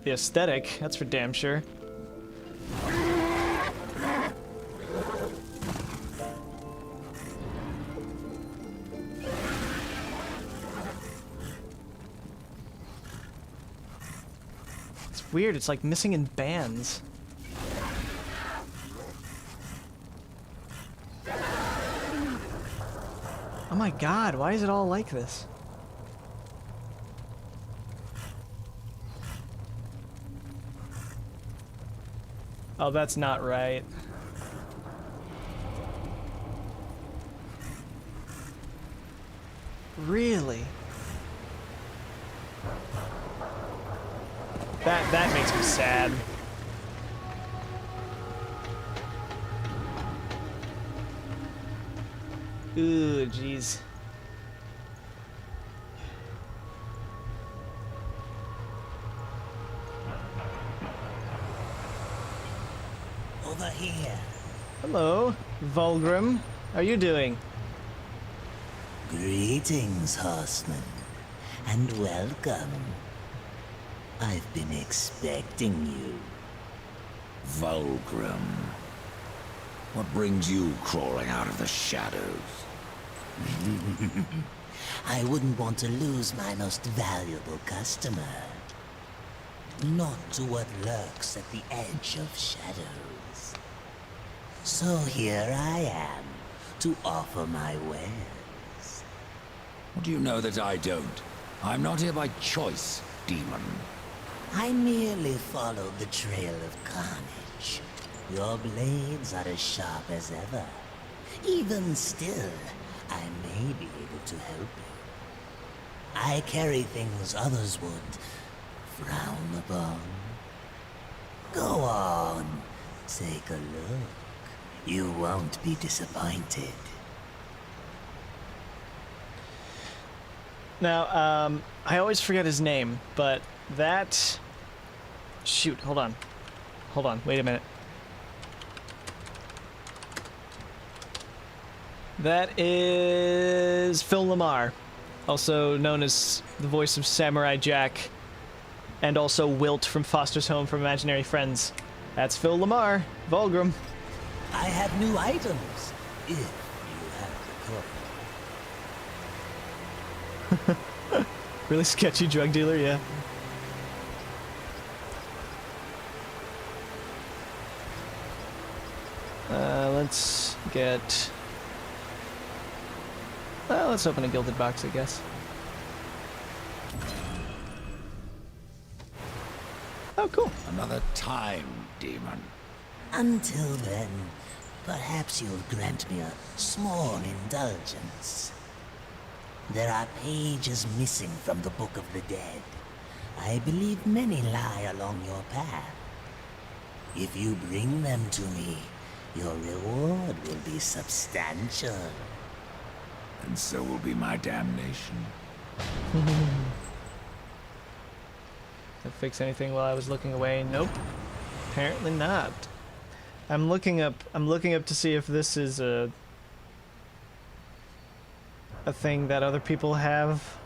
the aesthetic, that's for damn sure. It's weird, it's like missing in bands. Oh my god, why is it all like this? Oh, that's not right. Really? That makes me sad. Ooh, jeez. Over here. Hello, Vulgrim. How are you doing? Greetings, horseman, and welcome. I've been expecting you. Vulgrim. What brings you crawling out of the shadows? I wouldn't want to lose my most valuable customer. Not to what lurks at the edge of shadows. So here I am, to offer my wares. What do you know that I don't? I'm not here by choice, demon. I merely followed the trail of carnage. Your blades are as sharp as ever. Even still, I may be able to help you. I carry things others would frown upon. Go on, take a look. You won't be disappointed. Now, I always forget his name, but that... Shoot, hold on. Hold on, wait a minute. That is Phil Lamar, also known as the voice of Samurai Jack, and also Wilt from Foster's Home for Imaginary Friends. That's Phil Lamar, Vulgrim. I have new items, if you have the coin. Really sketchy drug dealer, yeah. Let's get... Well, let's open a gilded box, I guess. Oh, cool. Another time, demon. Until then, perhaps you'll grant me a small indulgence. There are pages missing from the Book of the Dead. I believe many lie along your path. If you bring them to me, your reward will be substantial. And so will be my damnation. Did it fix anything while I was looking away? Nope. Apparently not. I'm looking up to see if this is a thing that other people have.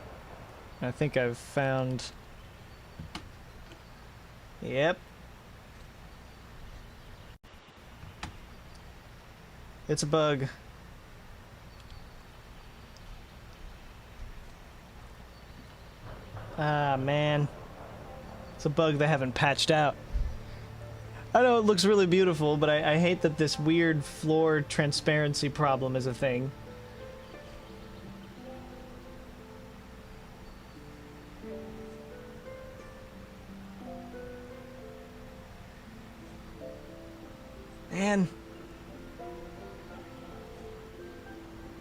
I think I've found... Yep. It's a bug. Ah, man. It's a bug they haven't patched out. I know it looks really beautiful, but I hate that this weird floor transparency problem is a thing. Man.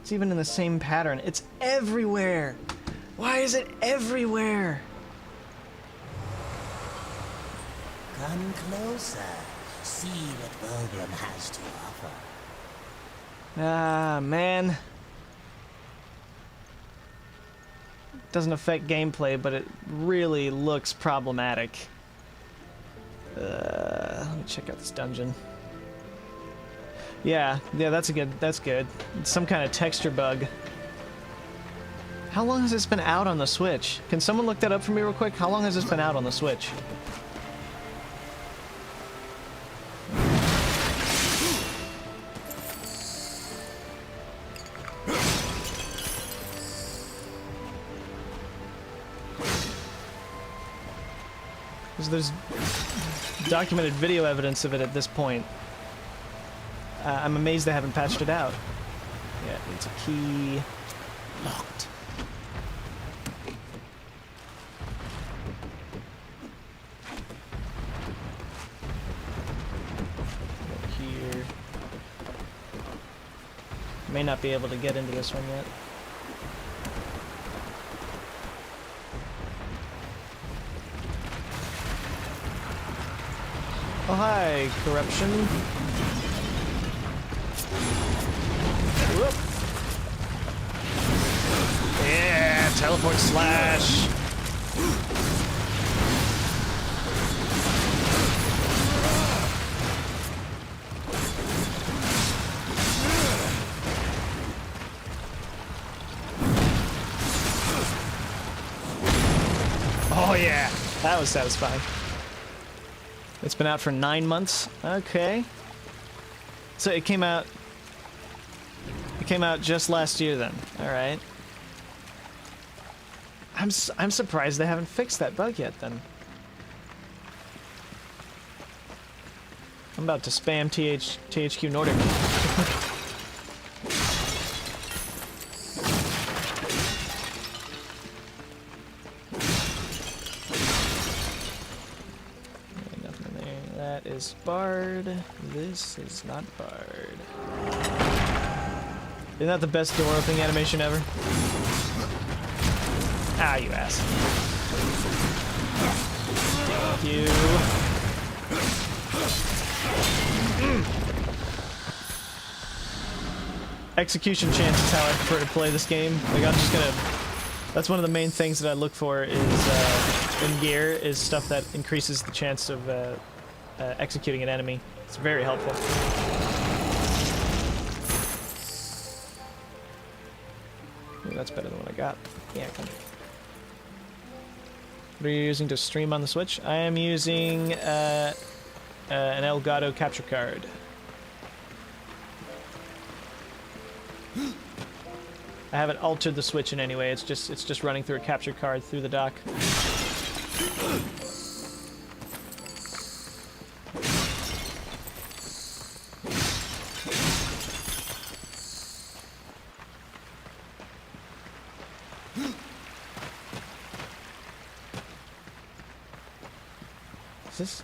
It's even in the same pattern. It's everywhere. Why is it everywhere? Come closer. See what Volgrim has to offer. Ah, man. Doesn't affect gameplay, but it really looks problematic. Let me check out this dungeon. Yeah, that's good. It's some kind of texture bug. How long has this been out on the Switch? Can someone look that up for me real quick? How long has this been out on the Switch? Because there's documented video evidence of it at this point. I'm amazed they haven't patched it out. Yeah, it's a key. Locked. Over here. May not be able to get into this one yet. Oh, hi, corruption. Whoop. Yeah, teleport slash. Oh yeah, that was satisfying. It's been out for 9 months. Okay. So it came out just last year then. All right. I'm surprised they haven't fixed that bug yet then. I'm about to spam THQ Nordic. Nothing in there. That is barred. This is not barred. Isn't that the best door opening animation ever? Ah, you ass. Thank you. Execution chance is how I prefer to play this game. Like, I'm just gonna... That's one of the main things that I look for is, in gear, is stuff that increases the chance of, executing an enemy. It's very helpful. Ooh, that's better than what I got. Yeah, come here. What are you using to stream on the Switch? I am using an Elgato capture card. I haven't altered the Switch in any way. It's just running through a capture card through the dock.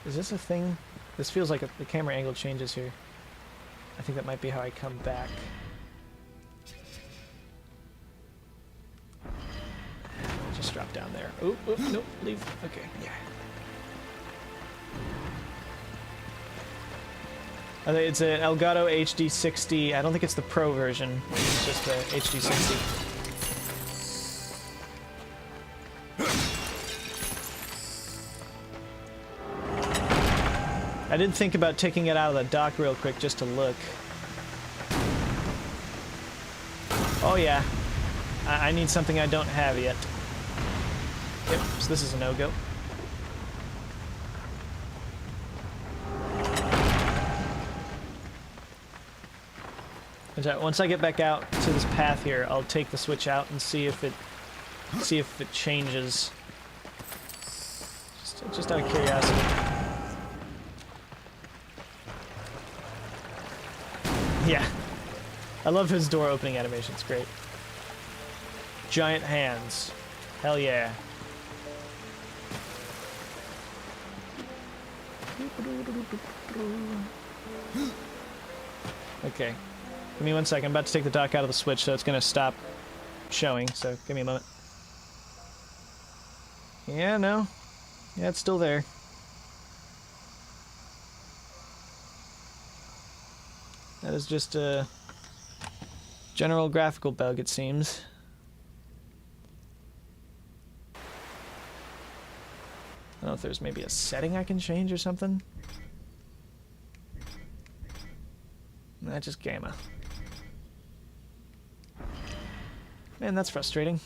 Is this a thing? This feels like the camera angle changes here. I think that might be how I come back. Just drop down there. Oh, nope, leave. Okay, yeah. I think it's an Elgato HD60. I don't think it's the Pro version. It's just the HD60. I did think about taking it out of the dock real quick just to look. Oh yeah. I need something I don't have yet. Yep, so this is a no-go. Once I get back out to this path here, I'll take the Switch out and see if it changes. Just out of curiosity. Yeah. I love his door opening animation. It's great. Giant hands. Hell yeah. Okay. Give me 1 second. I'm about to take the dock out of the switch, so it's going to stop showing. So give me a moment. Yeah, no. Yeah, it's still there. That is just a general graphical bug, it seems. I don't know if there's maybe a setting I can change or something. Nah, just gamma. Man, that's frustrating.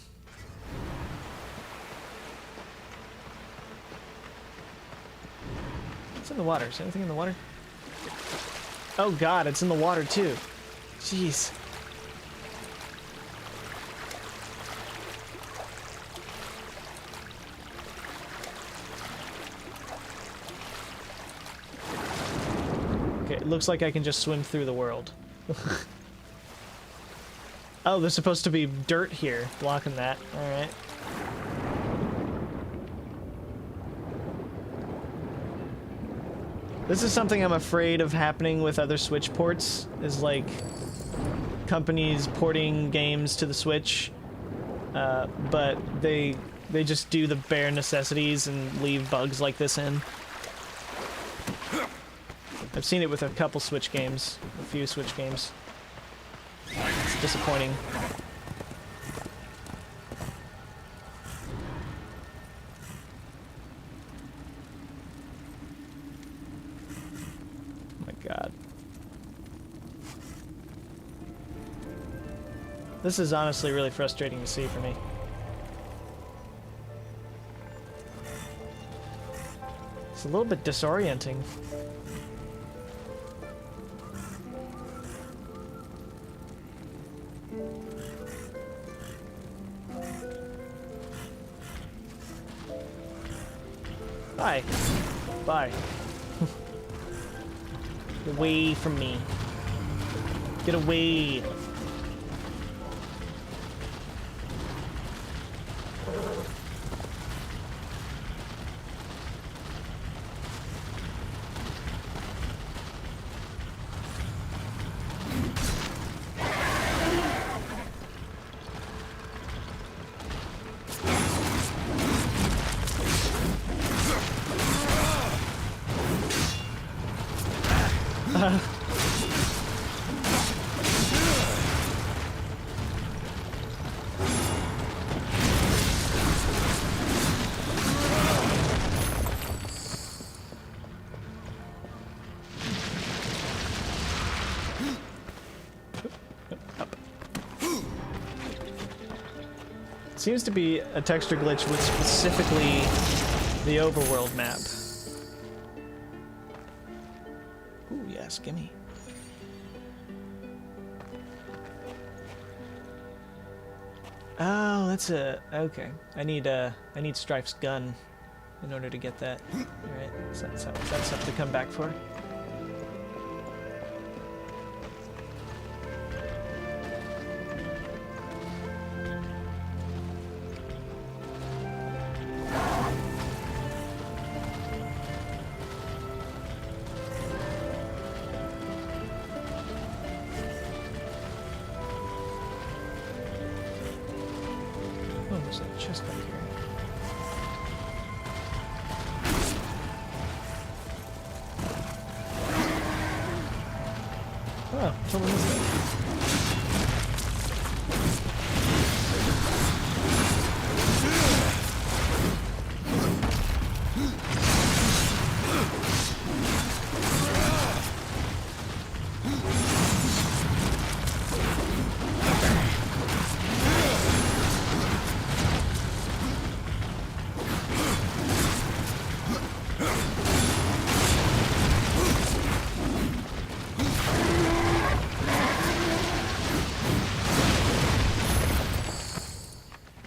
What's in the water? Is anything in the water? Oh god, it's in the water too. Jeez. Okay, it looks like I can just swim through the world. Oh, there's supposed to be dirt here blocking that. Alright. This is something I'm afraid of happening with other Switch ports, is like companies porting games to the Switch, but they just do the bare necessities and leave bugs like this in. I've seen it with a couple Switch games, a few Switch games. It's disappointing. Oh my god. This is honestly really frustrating to see for me. It's a little bit disorienting. Bye. Bye. Get away from me. Get away. Seems to be a texture glitch with specifically the overworld map. Ooh, yes, gimme. Oh, that's a... okay. I need Strife's gun in order to get that. Alright, so that's something to come back for. Oh, there's a chest back here. Oh, totally missed that.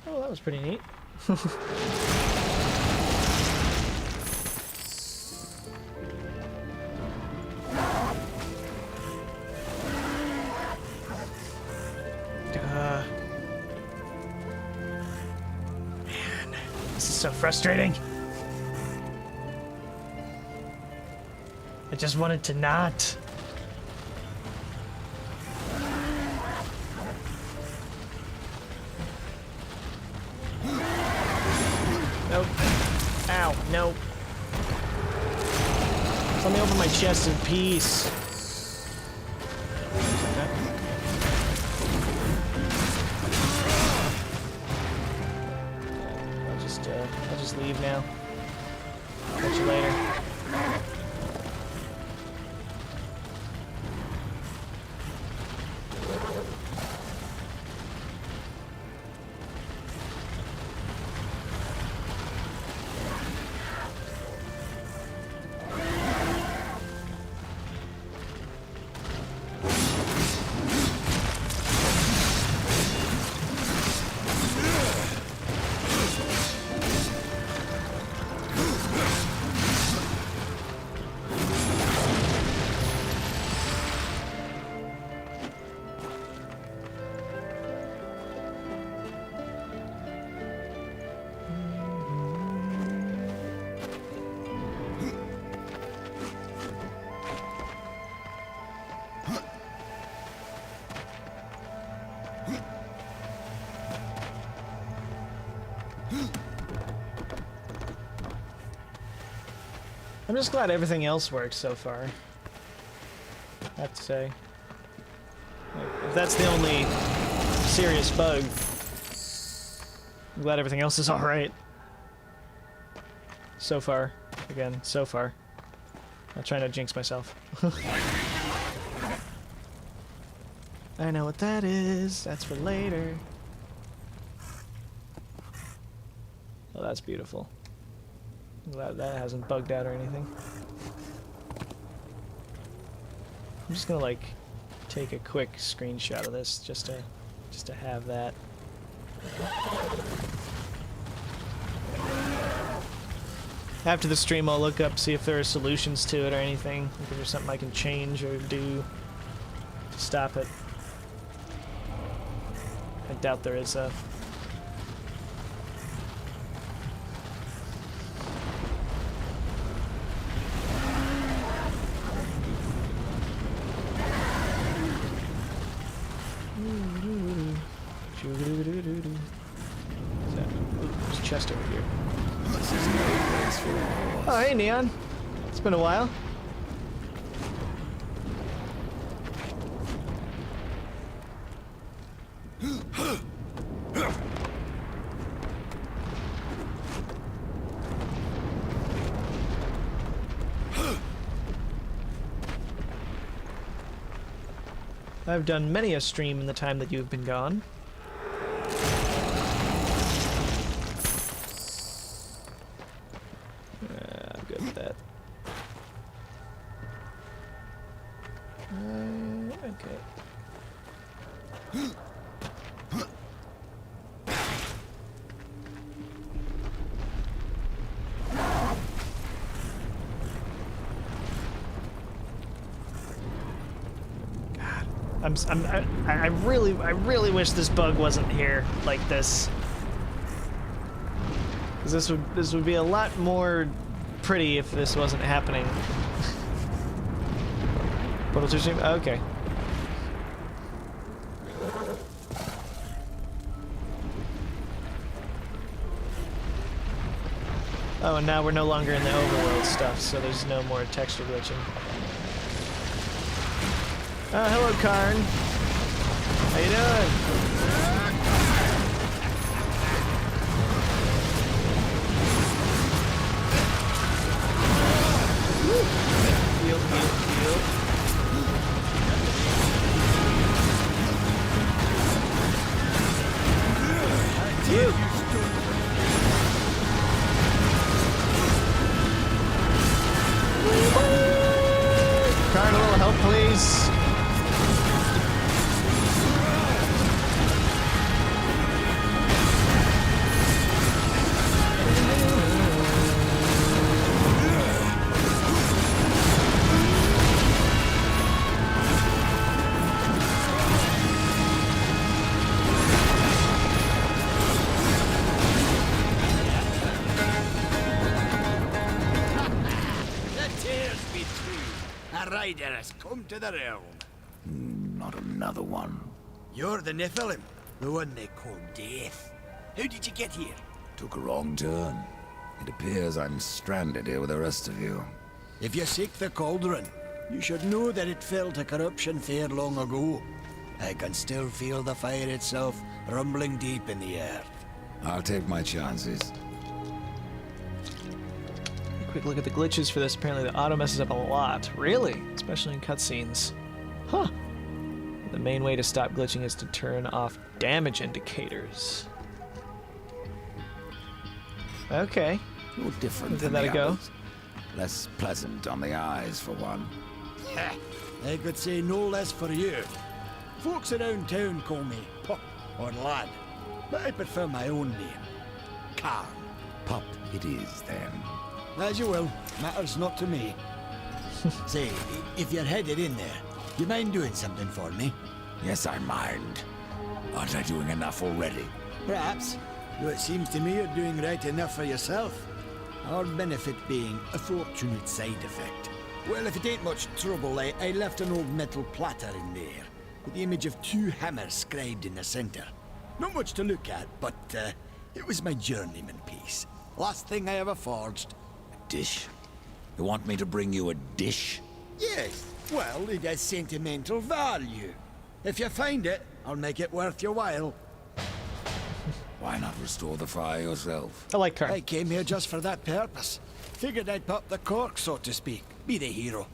Oh, that was pretty neat. frustrating. I just wanted to not. Nope. Ow, no. Let me open my chest in peace. I'll just leave now. Catch you later. I'm just glad everything else works so far. I have to say. Like, if that's the only serious bug, I'm glad everything else is alright. So far. Again, so far. I'm trying to jinx myself. I know what that is. That's for later. Oh, that's beautiful. I'm glad that hasn't bugged out or anything. I'm just gonna like take a quick screenshot of this just to have that. After the stream, I'll look up, see if there are solutions to it or anything. If there's something I can change or do to stop it. I doubt there is a. There's a chest over here. Oh, hey, Neon. It's been a while. I've done many a stream in the time that you've been gone. I'm good with that. Okay. I really wish this bug wasn't here like this. 'Cause this would be a lot more pretty if this wasn't happening. Portal 2 stream? Okay. Oh, and now we're no longer in the overworld stuff, so there's no more texture glitching. Oh, hello, Karn. How you doing? Heal, heal, heal. You. Karn, a little help, please. rider has come to the realm. Not another one. You're the Nephilim, the one they call Death. How did you get here? Took a wrong turn. It appears I'm stranded here with the rest of you. If you seek the cauldron, you should know that it fell to corruption fair long ago. I can still feel the fire itself rumbling deep in the earth. I'll take my chances. A quick look at the glitches for this. Apparently the auto messes up a lot. Really? Especially in cutscenes. Huh. The main way to stop glitching is to turn off damage indicators. Okay. You're different Give than that the a go. others. Less pleasant on the eyes, for one. I could say no less for you. Folks around town call me Pup or Lad, but I prefer my own name. Karn. Pup it is, then. As you will. Matters not to me. Say, if you're headed in there, you mind doing something for me? Yes, I mind. Aren't I doing enough already? Perhaps. Though it seems to me you're doing right enough for yourself. Our benefit being a fortunate side effect. Well, if it ain't much trouble, I left an old metal platter in there, with the image of 2 hammers scribed in the center. Not much to look at, but it was my journeyman piece. Last thing I ever forged. A dish? You want me to bring you a dish? Yes, well, it has sentimental value. If you find it, I'll make it worth your while. Why not restore the fire yourself? I like Karn. I came here just for that purpose. Figured I'd pop the cork, so to speak. Be the hero.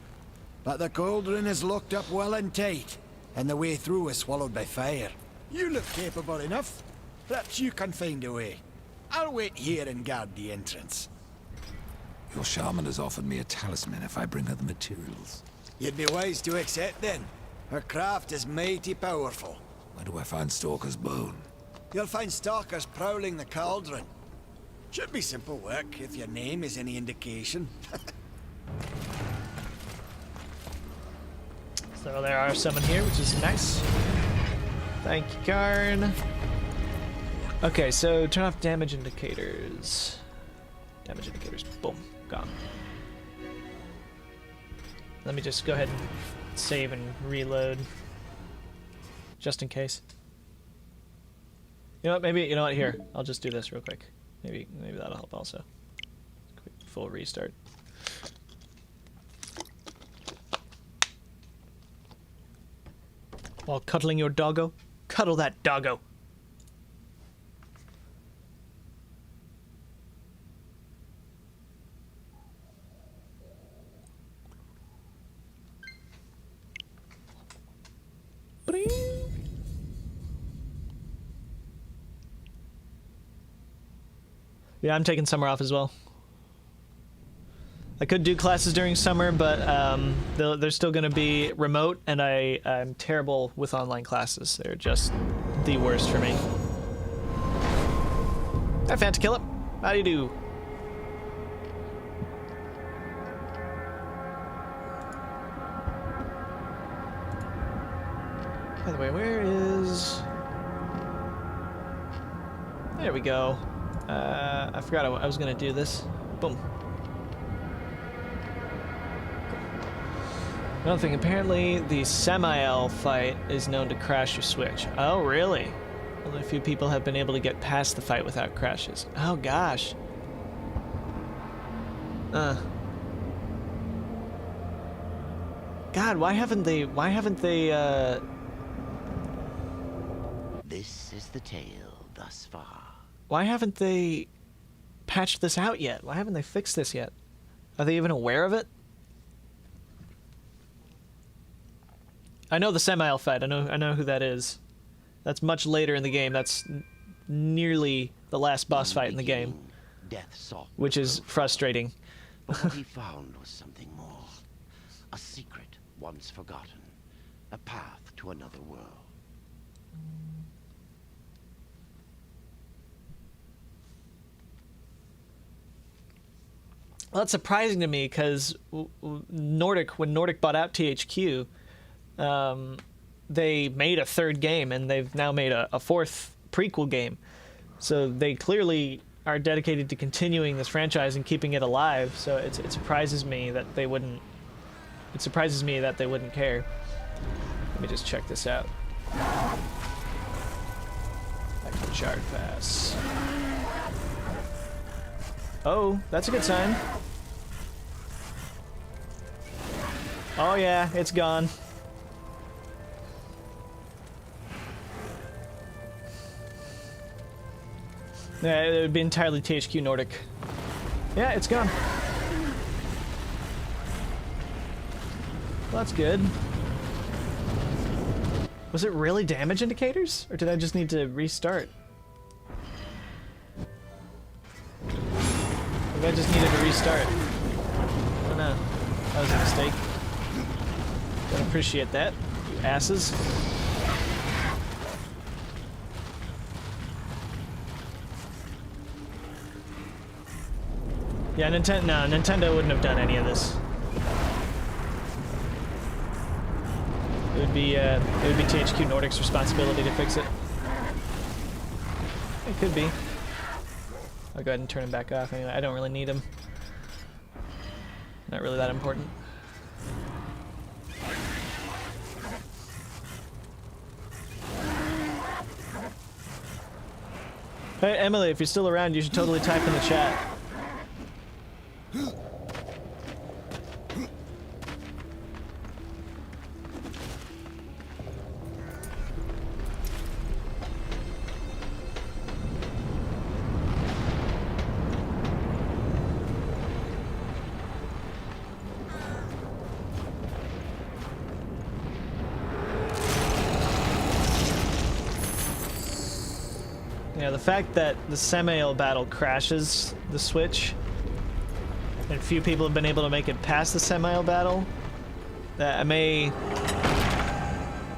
But the cauldron is locked up well and tight, and the way through is swallowed by fire. You look capable enough. Perhaps you can find a way. I'll wait here and guard the entrance. Your shaman has offered me a talisman if I bring her the materials. You'd be wise to accept then. Her craft is mighty powerful. Where do I find Stalker's bone? You'll find stalkers prowling the cauldron. Should be simple work, if your name is any indication. So there are some in here, which is nice. Thank you, Karn. Okay, so turn off damage indicators. Damage indicators. Boom. Gone. Let me just go ahead and save and reload. Just in case. You know what, you know what, here. I'll just do this real quick. Maybe that'll help also. Quick full restart. While cuddling your doggo? Cuddle that doggo! Bring. Yeah, I'm taking summer off as well. I could do classes during summer, but they're still going to be remote, and I'm terrible with online classes. They're just the worst for me. Hi, Fantakillip. How do you do? By the way, where is... There we go. I forgot I was going to do this. Boom. Another thing, apparently the Samael fight is known to crash your Switch. Oh, really? Only a few people have been able to get past the fight without crashes. Oh, gosh. God, why haven't they, This is the tale thus far. why haven't they patched this out yet? Why haven't they fixed this yet? Are they even aware of it? I know the Samael fight. I know who that is. That's much later in the game. That's nearly the last boss fight in the game, Death sought which is frustrating. But what he found was something more. A secret once forgotten. A path to another world. Well, that's surprising to me because when Nordic bought out THQ, they made a third game, and they've now made a fourth prequel game. So they clearly are dedicated to continuing this franchise and keeping it alive. So it surprises me that they wouldn't it surprises me that they wouldn't care. Let me just check this out. Back to the Shard Pass. Oh, that's a good sign. Oh yeah, it's gone. Yeah, it would be entirely THQ Nordic. Yeah, it's gone. Well, that's good. Was it really damage indicators? Or did I just need to restart? Maybe I just needed to restart. I don't know. That was a mistake. Don't appreciate that, you asses. Yeah, Nintendo wouldn't have done any of this. It would be THQ Nordic's responsibility to fix it. It could be. I'll go ahead and turn him back off anyway. I don't really need him. Not really that important. Hey, Emily, if you're still around, you should totally type in the chat. Yeah, the fact that the Samael battle crashes the Switch, and few people have been able to make it past the Samael battle, that I may,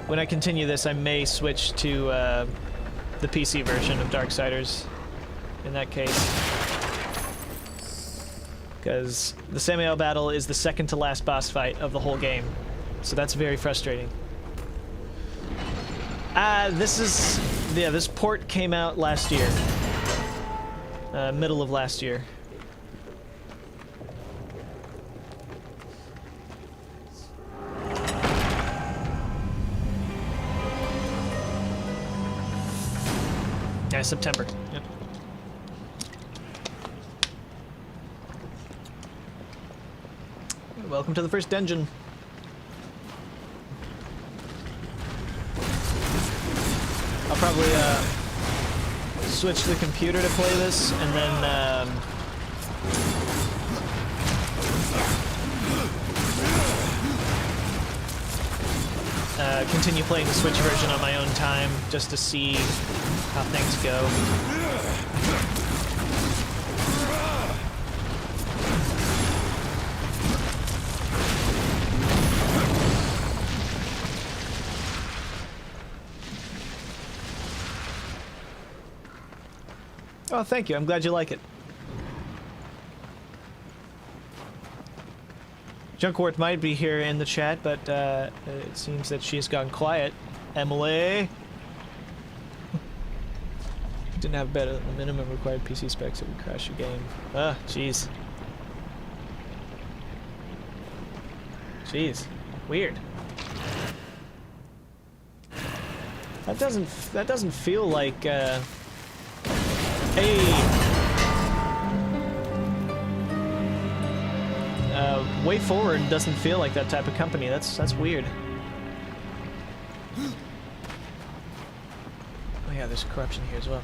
when I continue this, I may switch to the PC version of Darksiders in that case. Because the Samael battle is the second to last boss fight of the whole game, so that's very frustrating. This port came out last year. Middle of last year. Yeah, September. Yep. Welcome to the first dungeon. I'll probably switch to the computer to play this, and then continue playing the Switch version on my own time, just to see how things go. Oh, thank you. I'm glad you like it. Junkwort might be here in the chat, but it seems that she's gone quiet. Emily! Didn't have better than the minimum required PC specs, it would crash your game. Ah, jeez. Jeez. Weird. That doesn't feel like, Way Forward doesn't feel like that type of company. That's weird. Oh yeah, there's corruption here as well.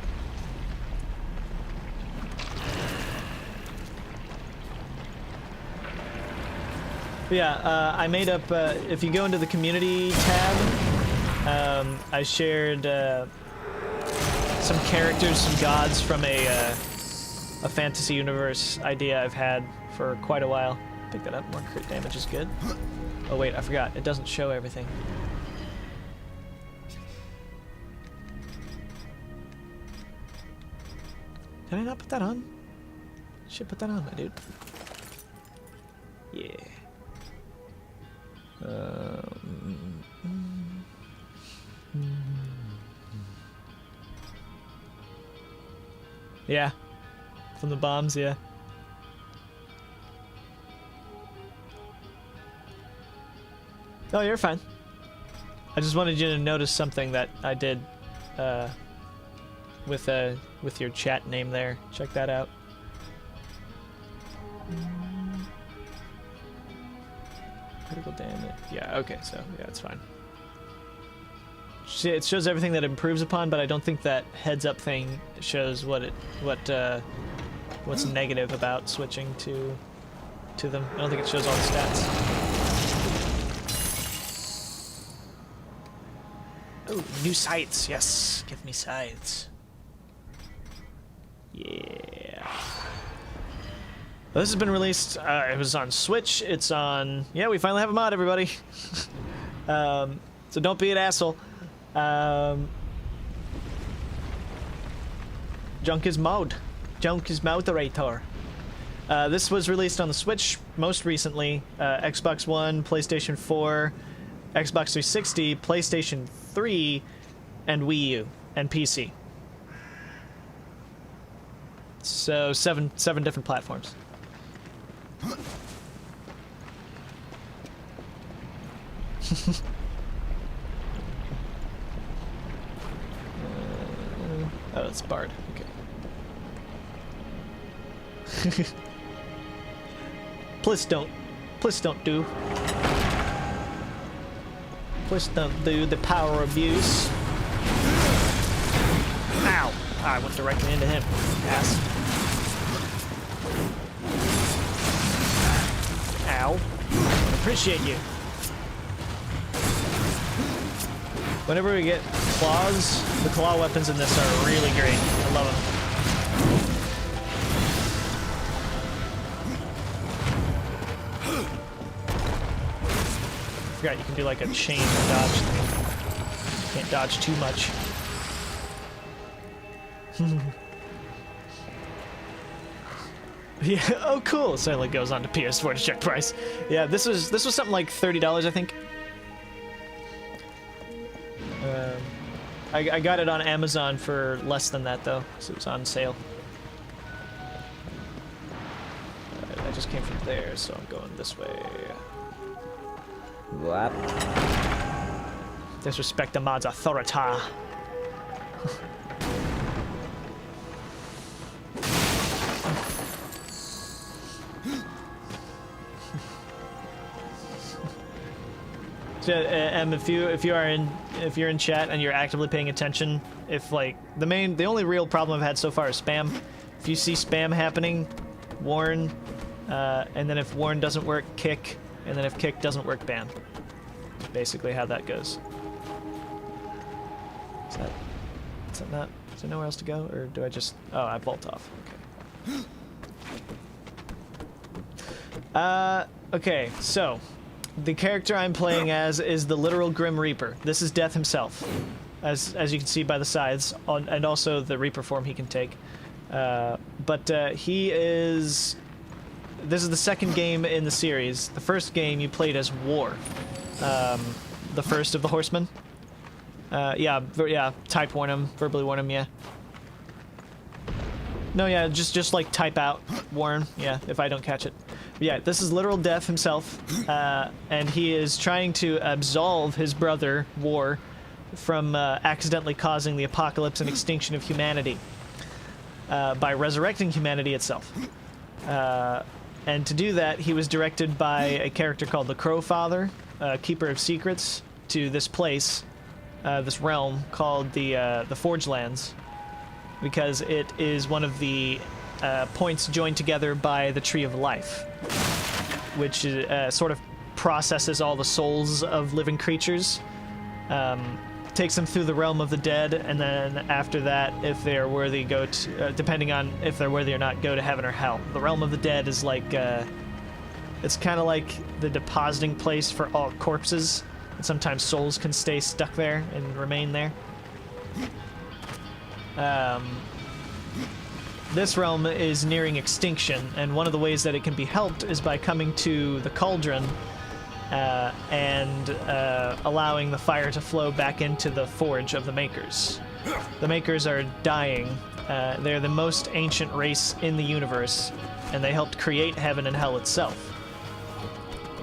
But yeah, I made up, if you go into the community tab, I shared some characters, some gods from a fantasy universe idea I've had for quite a while. Pick that up, more crit damage is good. Oh wait, I forgot, it doesn't show everything. Did I not put that on? Should put that on, my dude. Yeah. Yeah. From the bombs, yeah. Oh, you're fine. I just wanted you to notice something that I did with your chat name there. Check that out. Critical damage. Yeah, okay, so yeah, it's fine. It shows everything that it improves upon, but I don't think that heads up thing shows what's negative about switching to them. I don't think it shows all the stats. Oh, new scythes. Yes, give me scythes. Yeah. Well, this has been released. It was on Switch. It's on. Yeah, we finally have a mod, everybody. So don't be an asshole. Junk is mod. Junk is moderator. This was released on the Switch most recently. Xbox One, PlayStation 4, Xbox 360, PlayStation 3, and Wii U, and PC. So seven different platforms. Oh, it's Bard. Okay. Please don't do the power abuse. Ow! I went directly into him. Ass. Ow. Appreciate you. Whenever we get claws, the claw weapons in this are really great. I love them. I forgot you can do like a chain dodge thing. Can't dodge too much. Yeah. Oh, cool. So it like goes on to PS4 to check price. Yeah. This was something like $30, I think. I got it on Amazon for less than that though, so it was on sale. I just came from there, so I'm going this way. What? Disrespect the mod's authority. So, if you're in chat and you're actively paying attention, if like the only real problem I've had so far is spam. If you see spam happening, warn, and then if warn doesn't work, kick, and then if kick doesn't work, ban. Basically how that goes. Is that not? Is there nowhere else to go, or do I just? Oh, I bolt off. Okay. Okay, so. The character I'm playing as is the literal Grim Reaper. This is Death himself, as you can see by the scythes, and also the Reaper form he can take. He is... This is the second game in the series. The first game you played as War, the first of the Horsemen. Type warn him, verbally warn him, yeah. No, yeah, just like type out warn, yeah, if I don't catch it. Yeah, this is literal Death himself, and he is trying to absolve his brother, War, from accidentally causing the apocalypse and extinction of humanity by resurrecting humanity itself. And to do that, he was directed by a character called the Crow Father, Keeper of Secrets, to this place, this realm called the Forge Lands, because it is one of the points joined together by the Tree of Life, which sort of processes all the souls of living creatures, takes them through the realm of the dead, and then after that, if they are worthy, go to, depending on if they're worthy or not, go to heaven or hell. The realm of the dead is like, it's kind of like the depositing place for all corpses, and sometimes souls can stay stuck there and remain there. This realm is nearing extinction, and one of the ways that it can be helped is by coming to the cauldron and allowing the fire to flow back into the forge of the Makers. The Makers are dying. They're the most ancient race in the universe, and they helped create heaven and hell itself.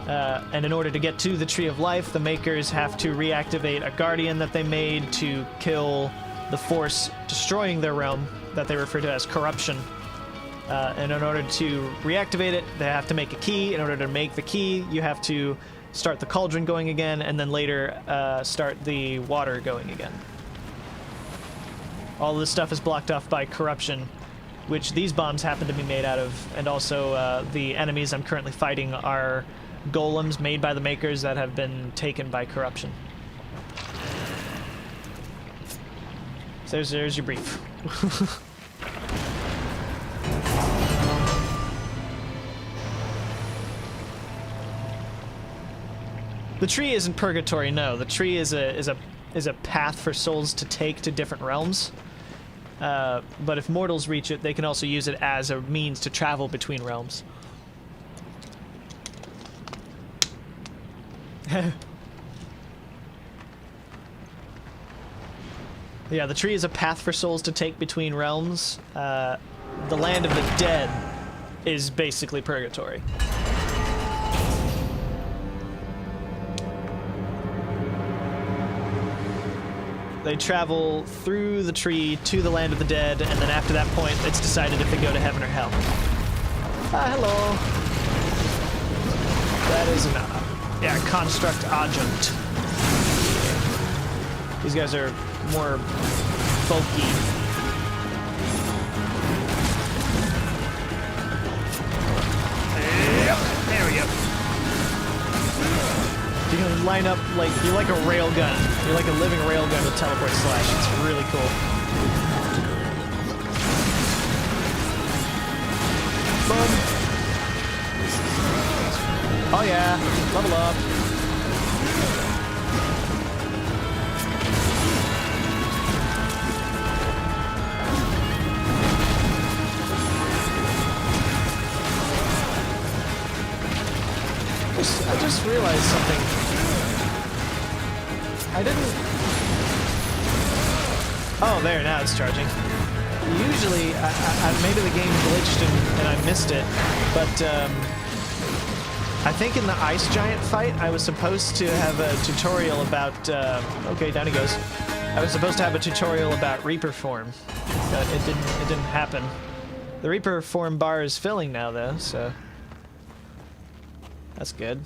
And in order to get to the Tree of Life, the Makers have to reactivate a Guardian that they made to kill the force destroying their realm that they refer to as corruption. And in order to reactivate it, they have to make a key. In order to make the key, you have to start the cauldron going again, and then later start the water going again. All of this stuff is blocked off by corruption, which these bombs happen to be made out of, and also the enemies I'm currently fighting are golems made by the Makers that have been taken by corruption. So there's your brief. The tree isn't purgatory, no. The tree is a path for souls to take to different realms. But if mortals reach it, they can also use it as a means to travel between realms. Yeah, the tree is a path for souls to take between realms. The land of the dead is basically purgatory. They travel through the tree to the land of the dead, and then after that point, it's decided if they go to heaven or hell. Hello. That is an, construct adjunct. These guys are more bulky. Yep, there we go. You can line up like you're like a railgun. You're like a living railgun with teleport slash. It's really cool. Boom. Oh yeah, level up. I just realized something. I didn't... Oh, there, now it's charging. Usually, maybe the game glitched and I missed it, but I think in the Ice Giant fight, I was supposed to have a tutorial about... okay, down he goes. I was supposed to have a tutorial about Reaper form, but it didn't happen. The Reaper form bar is filling now, though, so... That's good.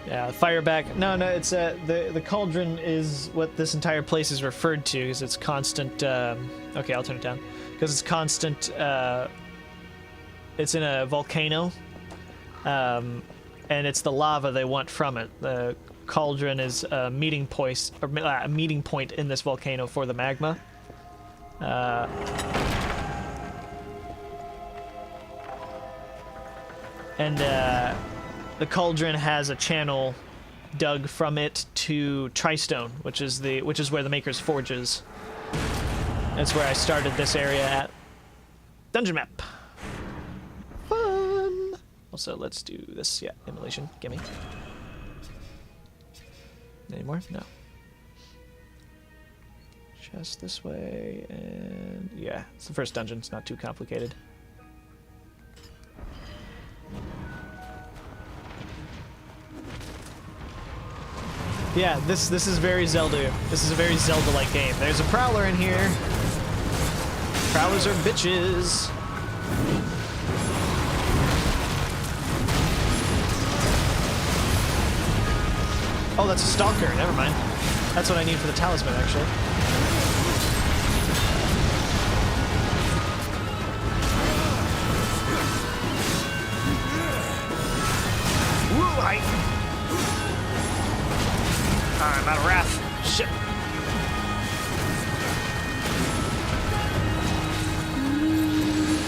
Yeah, fire back. No, it's the cauldron is what this entire place is referred to because it's constant. Okay, I'll turn it down because it's constant. It's in a volcano, and it's the lava they want from it. The cauldron is a meeting point in this volcano for the magma. And the cauldron has a channel dug from it to Tristone, which is where the Maker's Forge is. That's where I started this area at. Dungeon map. Fun. Also, let's do this. Yeah, immolation. Gimme. Any more? No. Just this way, and yeah, it's the first dungeon. It's not too complicated. Yeah, this is very Zelda. This is a very Zelda-like game. There's a Prowler in here. Prowlers are bitches. Oh, that's a Stalker. Never mind. That's what I need for the talisman, actually. Woo, I'm out of wrath. Shit.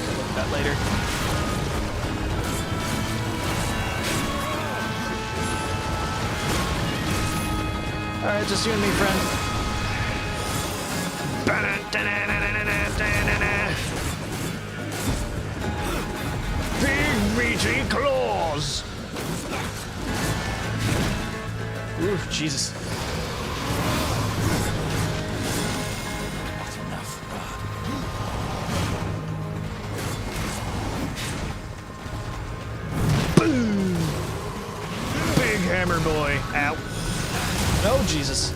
I'll look at that later. Alright, just you and me, friend. Big meaty claws! Oof, Jesus. No, Jesus.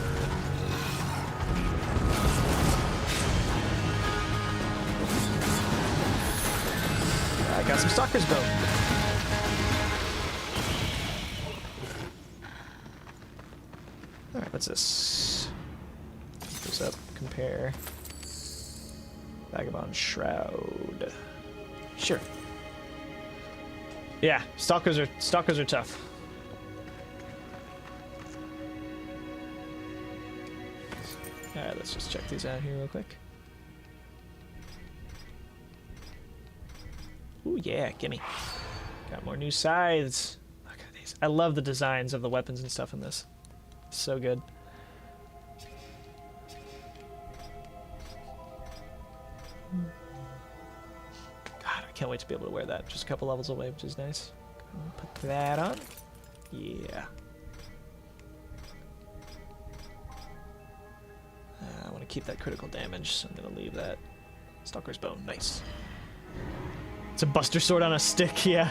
I got some Stalker's Bone. Alright, what's this? Goes up, compare. Vagabond Shroud. Sure. Yeah, stalkers are tough. Alright, let's just check these out here real quick. Ooh, yeah, gimme. Got more new scythes. Look at these. I love the designs of the weapons and stuff in this. So good. God, I can't wait to be able to wear that. Just a couple levels away, which is nice. Put that on. Yeah. I want to keep that critical damage, so I'm going to leave that. Stalker's Bone, nice. It's a Buster Sword on a stick, yeah.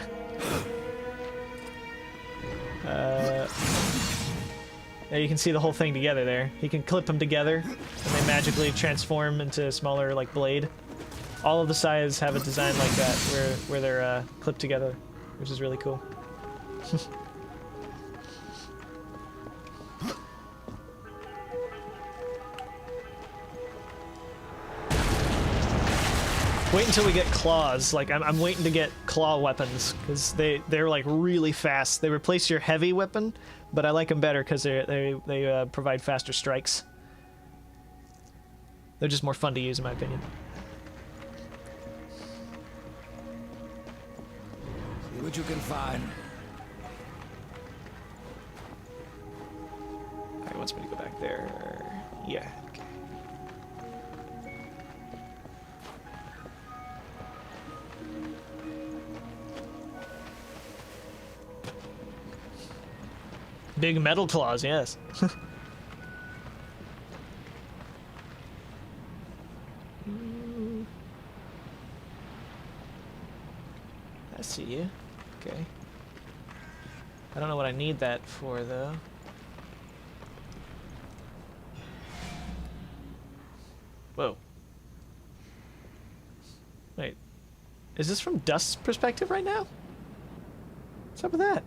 Yeah, you can see the whole thing together there. You can clip them together, and they magically transform into a smaller, like, blade. All of the scythes have a design like that, where they're clipped together, which is really cool. Wait until we get claws. Like, I'm waiting to get claw weapons, because they're like really fast. They replace your heavy weapon, but I like them better because they provide faster strikes. They're just more fun to use, in my opinion. See what you can find. Alright, wants me to go back there. Yeah. Okay. Big metal claws, yes. I see you. Okay. I don't know what I need that for, though. Whoa. Wait. Is this from Dust's perspective right now? What's up with that?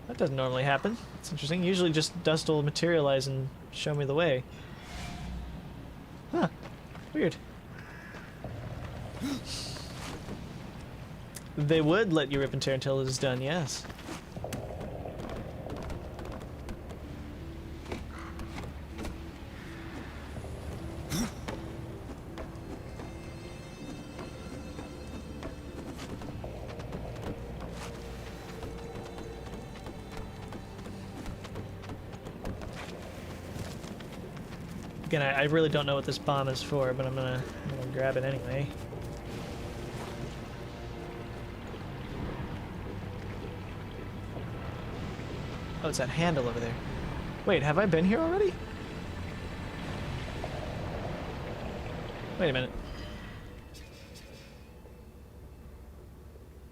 That doesn't normally happen. It's interesting. Usually just Dust will materialize and show me the way. Huh. Weird. They would let you rip and tear until it is done, yes. Again, I really don't know what this bomb is for, but I'm gonna grab it anyway. Oh, it's that handle over there. Wait, have I been here already? Wait a minute.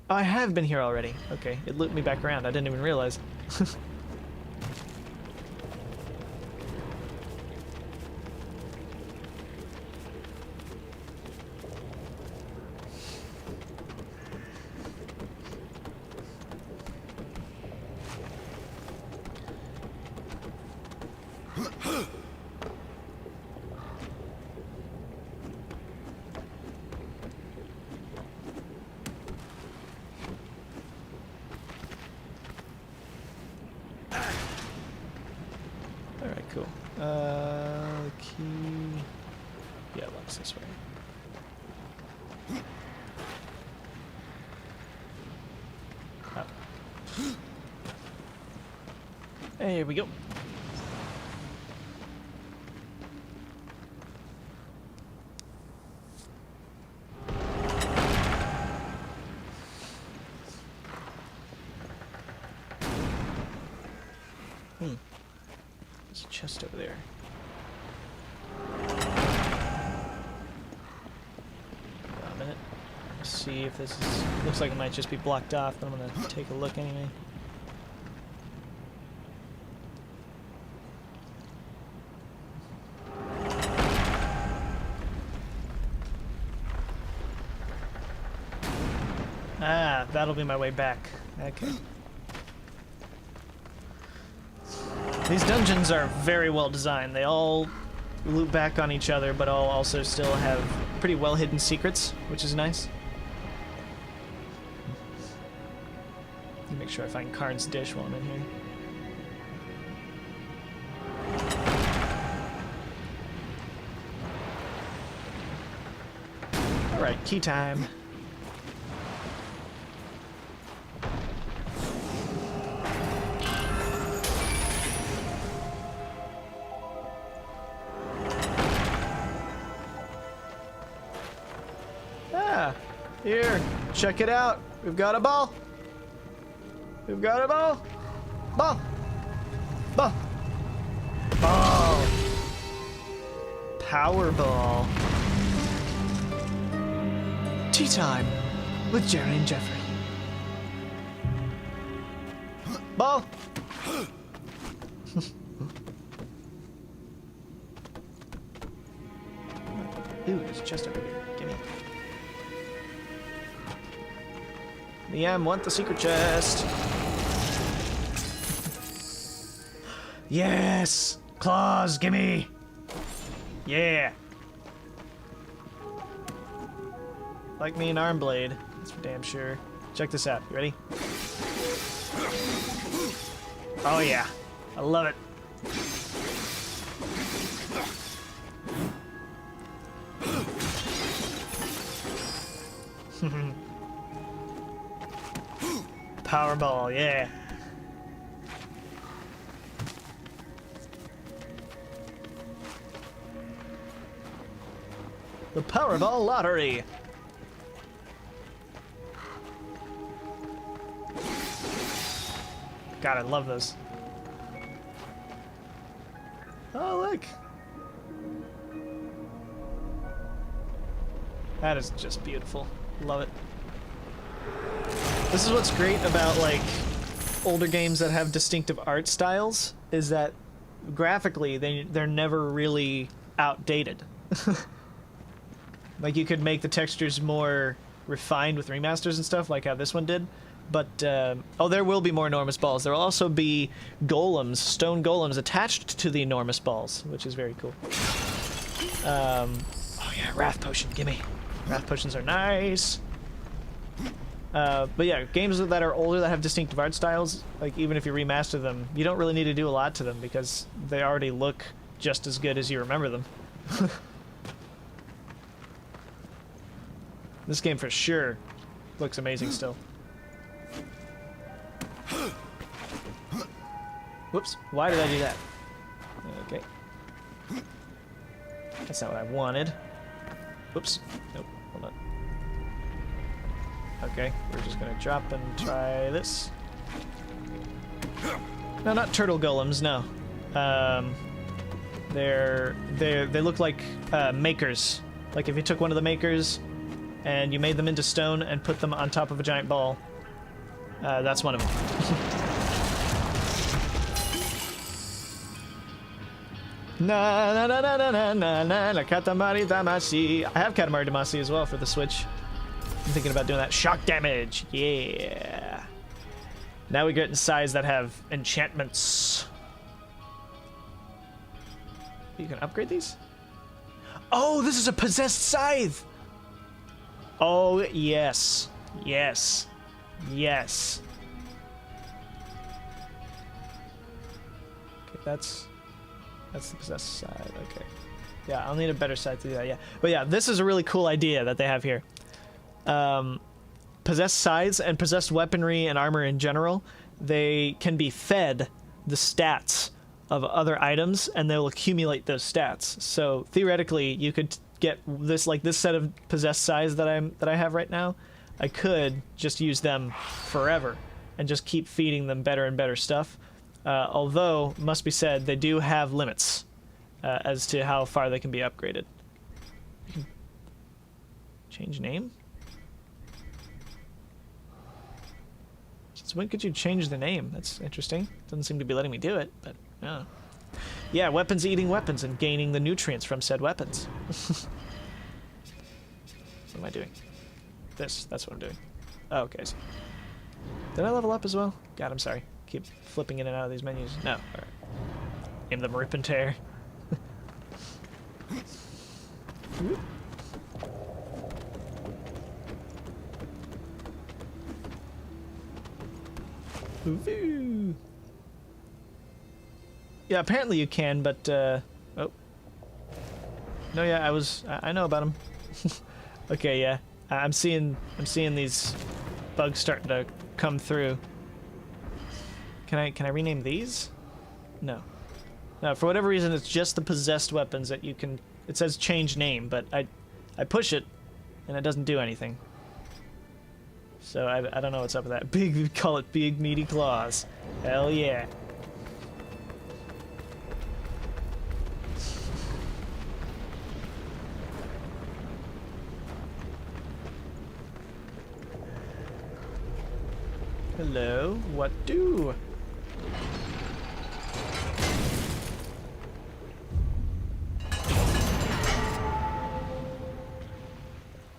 Oh, I have been here already. Okay, it looped me back around. I didn't even realize. Alright, cool. Key... Yeah, it looks this way. Up. Hey, here we go. There's a chest over there. Hold on a minute. Let's see if this is... Looks like it might just be blocked off, but I'm gonna take a look anyway. Ah, that'll be my way back. Okay. These dungeons are very well designed. They all loop back on each other, but all also still have pretty well hidden secrets, which is nice. Let me make sure I find Karn's dish while I'm in here. Alright, key time. Ah, here, check it out. We've got a ball. We've got a ball. Ball. Ball. Ball. Power ball. Tea time with Jerry and Jeffrey. Ball. Ooh, there's a chest over here. Gimme. The M want the secret chest. Yes! Claws, gimme! Yeah! Like me an arm blade. That's for damn sure. Check this out. You ready? Oh yeah. I love it. Powerball, yeah. The Powerball Lottery. God, I love those. Oh, look. That is just beautiful. Love it. This is what's great about, like, older games that have distinctive art styles, is that graphically they're never really outdated. Like, you could make the textures more refined with remasters and stuff, like how this one did. But, oh, there will be more enormous balls. There will also be golems, stone golems, attached to the enormous balls, which is very cool. Oh yeah, Wrath Potion, gimme. Wrath Potions are nice. But yeah, games that are older that have distinctive art styles, like even if you remaster them, you don't really need to do a lot to them because they already look just as good as you remember them. This game for sure looks amazing still. Whoops, why did I do that? Okay. That's not what I wanted. Whoops. Nope, hold on. Okay, we're just gonna drop and try this. No, not turtle golems, no. They look like makers. Like if you took one of the makers and you made them into stone and put them on top of a giant ball. That's one of them. Na na na na na na na na Katamari Damacy. I have Katamari Damacy as well for the Switch. I'm thinking about doing that. Shock damage, yeah. Now we get in sides that have enchantments. You can upgrade these? Oh, this is a possessed scythe! Oh, yes. Yes. Yes. Okay, that's the possessed side, okay. Yeah, I'll need a better side to do that, yeah. But yeah, this is a really cool idea that they have here. Possessed scythes and possessed weaponry and armor in general, they can be fed the stats of other items and they'll accumulate those stats. So theoretically, you could get this, like this set of possessed scythes that I have right now. I could just use them forever and just keep feeding them better and better stuff. Although, must be said, they do have limits as to how far they can be upgraded. You can change name? Since when could you change the name? That's interesting. Doesn't seem to be letting me do it, but yeah. Yeah, weapons eating weapons and gaining the nutrients from said weapons. What am I doing? This, that's what I'm doing. Oh, okay. Did I level up as well? God, I'm sorry. Keep flipping in and out of these menus. No. Alright. Aim them rip and tear. Woo. Yeah, apparently you can, but oh. No, yeah, I know about them. Okay, yeah. I'm seeing these bugs starting to come through. Can I rename these? No. No, for whatever reason it's just the possessed weapons that you can. It says change name, but I push it and it doesn't do anything. So I don't know what's up with that. We call it big meaty claws. Hell yeah. Hello, what do?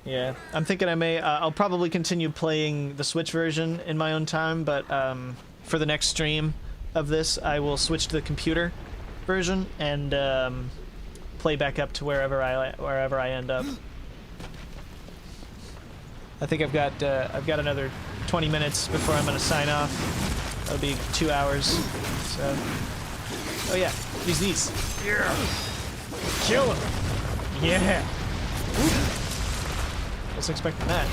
Yeah, I'm thinking I may, I'll probably continue playing the Switch version in my own time, but for the next stream of this, I will switch to the computer version and play back up to wherever I end up. I think I've got another 20 minutes before I'm gonna sign off. That'll be 2 hours. So, oh yeah, use these. Yeah, kill him. Yeah. Wasn't expecting that.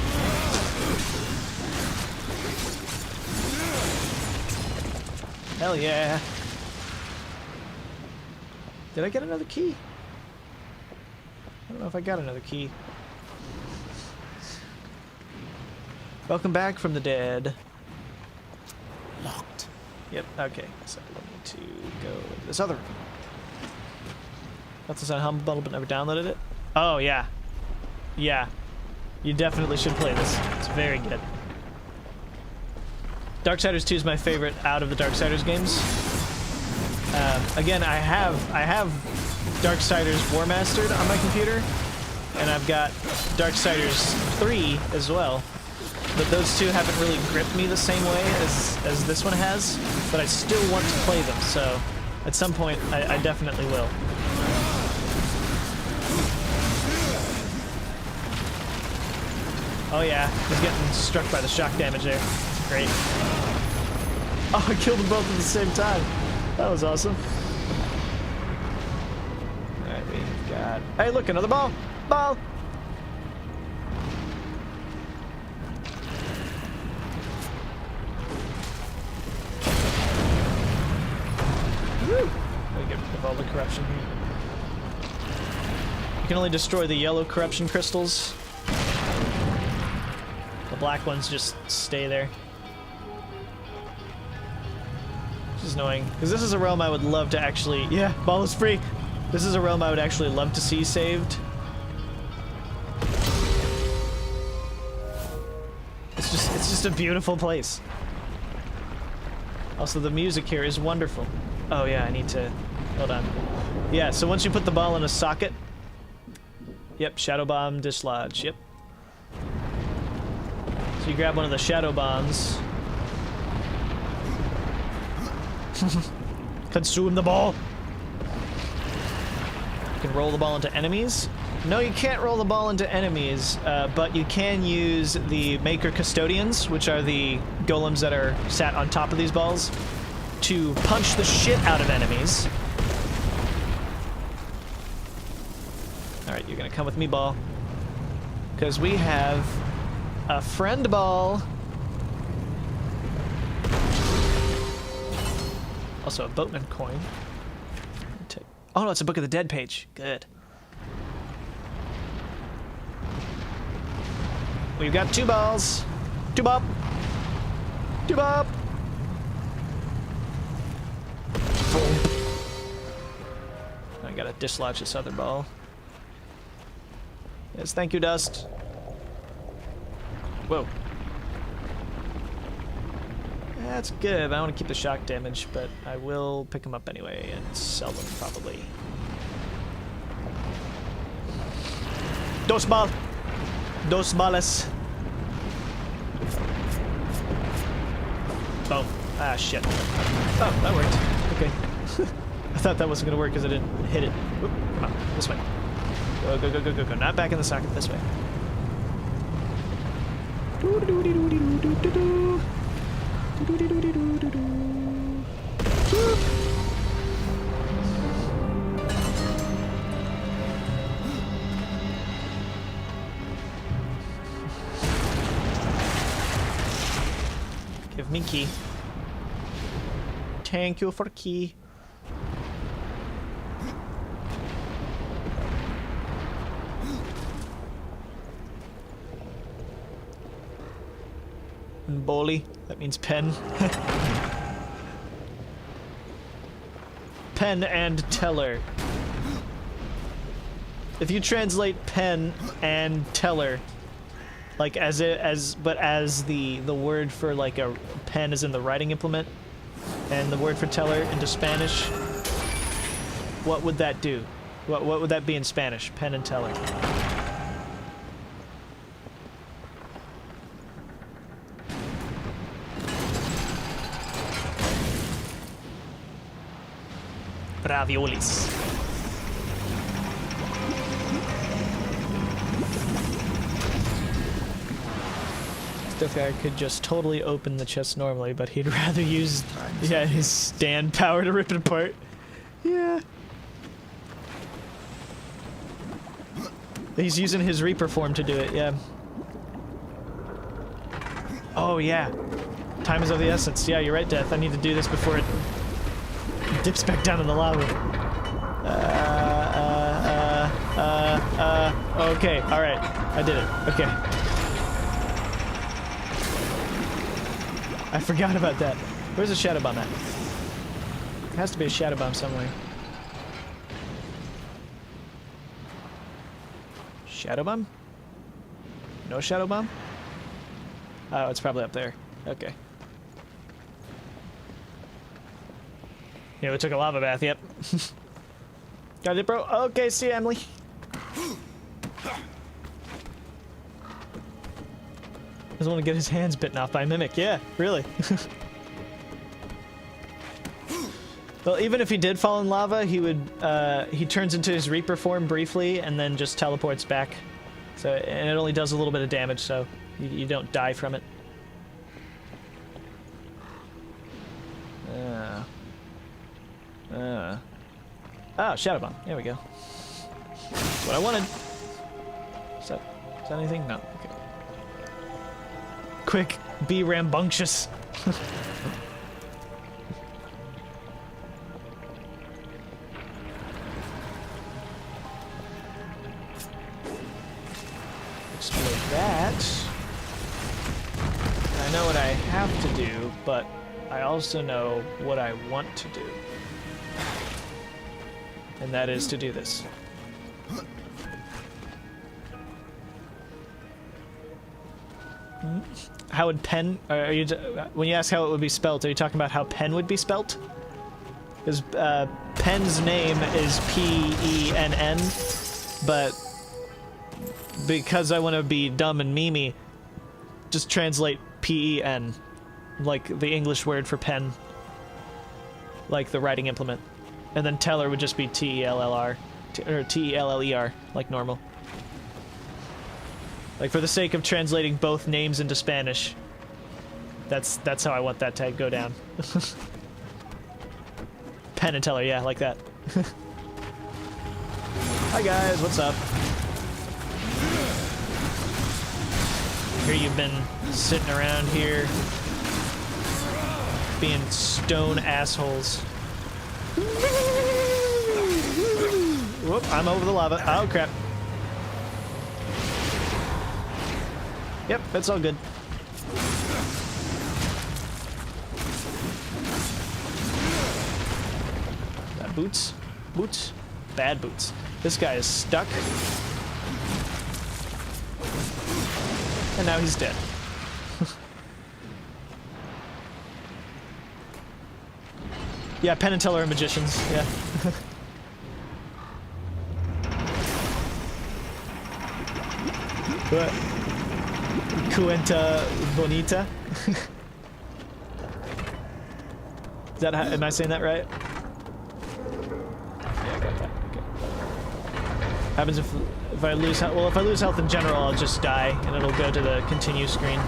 Hell yeah. Did I get another key? I don't know if I got another key. Welcome back from the dead. Locked. Yep, okay. So I need to go to this other room. Got this on Humble Bundle but never downloaded it? Oh, yeah. Yeah. You definitely should play this. It's very good. Darksiders 2 is my favorite out of the Darksiders games. Again, I have Darksiders War Mastered on my computer, and I've got Darksiders 3 as well. But those two haven't really gripped me the same way as this one has, but I still want to play them, so at some point I definitely will. Oh yeah, he's getting struck by the shock damage there. Great. Oh, I killed them both at the same time. That was awesome. Alright, we've got... Hey, look, another ball! Ball! Woo! Let me get rid of all the corruption here. You can only destroy the yellow corruption crystals. The black ones just stay there. Which is annoying, because this is a realm I would love to actually... Yeah, ball is free! This is a realm I would actually love to see saved. It's just a beautiful place. Also, the music here is wonderful. Oh yeah, I need to... Hold on. Yeah, so once you put the ball in a socket... Yep, Shadow Bomb, Dislodge, yep. So you grab one of the Shadow Bombs. Consume the ball! You can roll the ball into enemies. No, you can't roll the ball into enemies, but you can use the Maker Custodians, which are the golems that are sat on top of these balls, to punch the shit out of enemies. Alright, you're gonna come with me, ball. Because we have a friend ball. Also a boatman coin. Oh no, it's a Book of the Dead page. Good. We've got 2 balls. 2 bop. 2 bop. Boom. I gotta dislodge this other ball. Yes, thank you, Dust. Whoa. That's good. I want to keep the shock damage, but I will pick them up anyway and sell them probably. Dos bal. Dos balas. Boom. Ah, shit. Oh, that worked. Okay. I thought that wasn't gonna work because I didn't hit it. Oop, come on, this way. Go, go, go, go, go, go. Not back in the socket, this way. Give me key. Thank you for key. Boli, that means pen. Pen and teller. If you translate pen and teller, like as the word for like a pen is in the writing implement, and the word for teller into Spanish, what would that do? What would that be in Spanish? Pen and teller. Raviolis. This guy could just totally open the chest normally, but he'd rather use his stand power to rip it apart. Yeah. He's using his Reaper form to do it, yeah. Oh yeah. Time is of the essence. Yeah, you're right, Death. I need to do this before it dips back down in the lava. Okay, alright. I did it. Okay. I forgot about that. Where's the Shadow Bomb at? There has to be a Shadow Bomb somewhere. Shadow Bomb? No Shadow Bomb? Oh, it's probably up there. Okay. Yeah, we took a lava bath, yep. Got it, bro? Okay, see you, Emily. Doesn't want to get his hands bitten off by a mimic. Yeah, really. Well, even if he did fall in lava, he would, he turns into his Reaper form briefly and then just teleports back. So, and it only does a little bit of damage, so you don't die from it. Oh, Shadow Bomb. There we go. That's what I wanted. Is that anything? No. Okay. Quick, be rambunctious. Explode that. I know what I have to do, but I also know what I want to do. And that is to do this. How would pen, are you, when you ask how it would be spelt, are you talking about how pen would be spelt? Because pen's name is P-E-N-N, but because I want to be dumb and memey, just translate P-E-N, like the English word for pen, like the writing implement. And then teller would just be T-E-L-L-R, or T-E-L-L-E-R, like normal. Like, for the sake of translating both names into Spanish, that's how I want that to go down. Pen and teller, yeah, like that. Hi guys, what's up? Here you've been sitting around here, being stone assholes. Whoop, I'm over the lava. Oh, crap. Yep, that's all good. Boots? Boots? Bad boots. This guy is stuck. And now he's dead. Yeah, Penn and Teller are magicians, yeah. What? Cuenta Bonita? Is that am I saying that right? Yeah, I got that. Okay. Happens if I lose health. Well, if I lose health in general, I'll just die, and it'll go to the continue screen.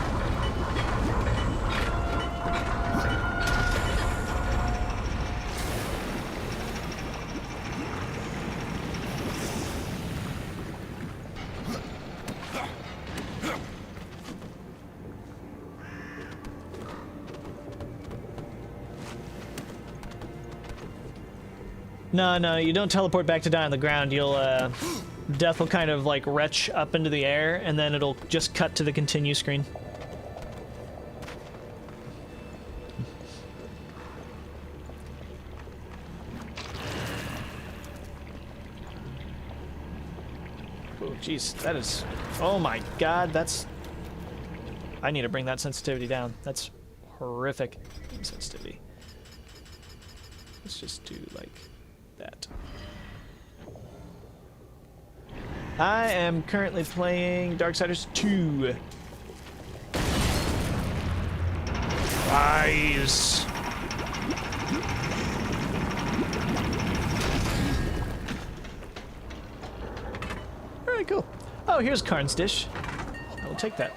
No, you don't teleport back to die on the ground. You'll, death will kind of, like, retch up into the air, and then it'll just cut to the continue screen. Oh, jeez, that is... Oh my god, that's... I need to bring that sensitivity down. That's horrific sensitivity. Let's just do, like... that. I am currently playing Darksiders 2. Rise. Alright, cool. Oh, here's Karn's dish. I will take that.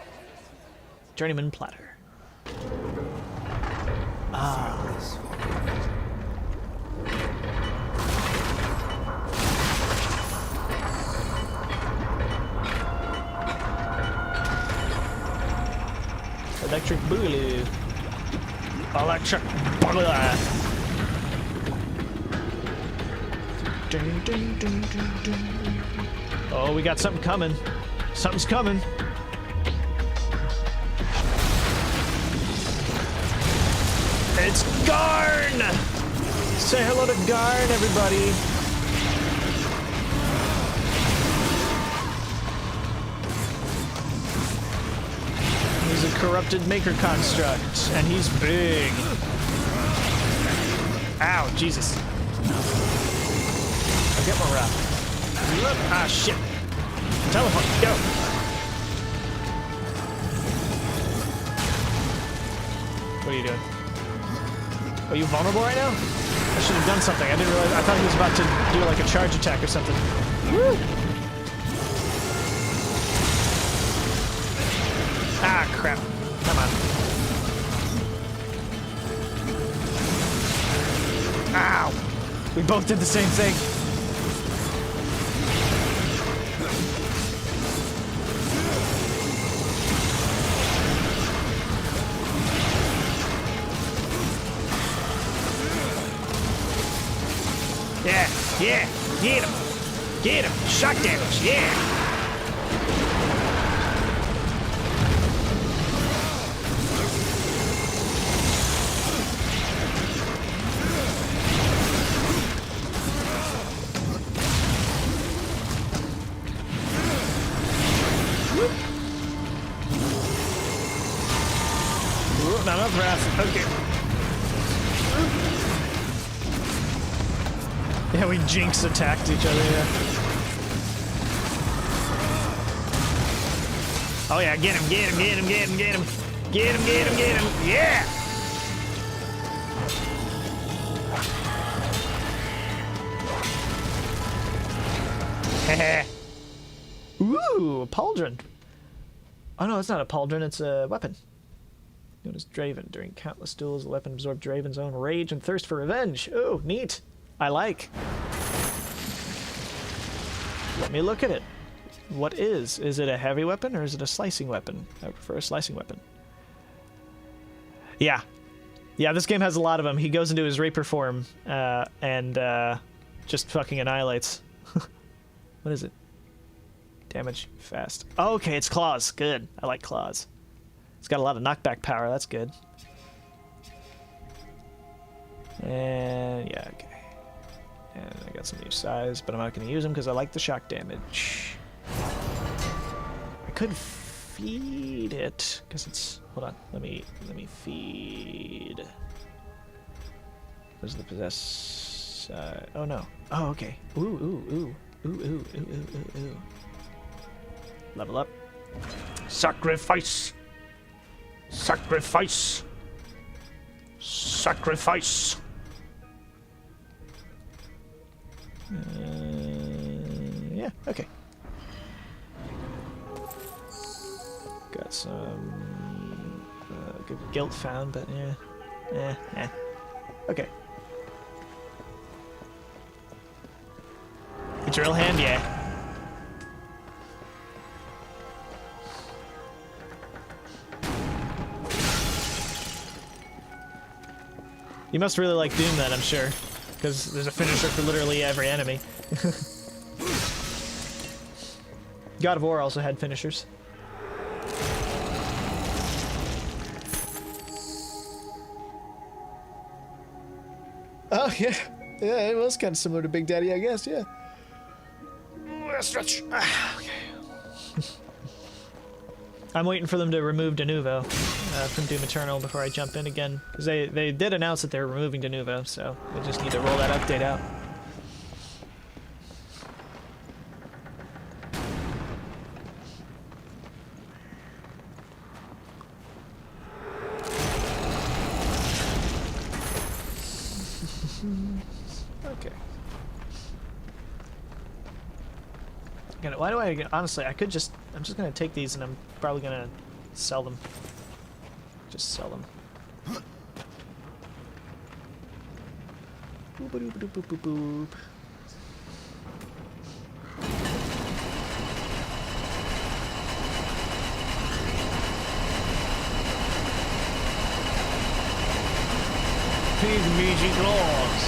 Journeyman platter. Ah. Electric Boogaloo. Electric Boogaloo. Oh, we got something coming. Something's coming. It's Garn! Say hello to Garn, everybody. He's a corrupted maker construct, and he's big. Ow, Jesus. I'll get more rock. Ah, shit. Teleport, go. What are you doing? Are you vulnerable right now? I should have done something. I didn't realize. I thought he was about to do like a charge attack or something. Woo! Ah, crap. Come on. Ow! We both did the same thing. Yeah, yeah, get him. Get him. Shock damage, yeah. Not enough wrath. Okay. Yeah, we jinx attacked each other, yeah. Oh yeah, get him, get him, get him, get him, get him. Get him, get him, get him. Yeah! Heh. Ooh, a pauldron. Oh no, it's not a pauldron, it's a weapon. Known as Draven. During countless duels, the weapon absorbed Draven's own rage and thirst for revenge. Oh, neat. I like. Let me look at it. What is? Is it a heavy weapon or is it a slicing weapon? I prefer a slicing weapon. Yeah. Yeah, this game has a lot of them. He goes into his Raper form and just fucking annihilates. What is it? Damage fast. Oh, okay, it's claws. Good. I like claws. It's got a lot of knockback power. That's good. And yeah, okay. And I got some new size, but I'm not going to use them because I like the shock damage. I could feed it because it's. Hold on. Let me feed. Where's the possess? Oh no. Oh okay. Ooh ooh ooh ooh ooh ooh ooh ooh. Level up. Sacrifice. Sacrifice. Sacrifice. Yeah, okay. Got some good guilt found, but yeah. Okay. The drill hand, yeah. You must really like Doom then, I'm sure. Because there's a finisher for literally every enemy. God of War also had finishers. Oh, yeah. Yeah, it was kind of similar to Big Daddy, I guess, yeah. Stretch. Okay. I'm waiting for them to remove Denuvo from Doom Eternal before I jump in again. Because they did announce that they're removing Denuvo, so we just need to roll that update out. Okay. Why do I, honestly, I'm just gonna take these and I'm probably gonna sell them. Just sell them. Boop, boop, boop, boop, boop, boop. Pygmy claws.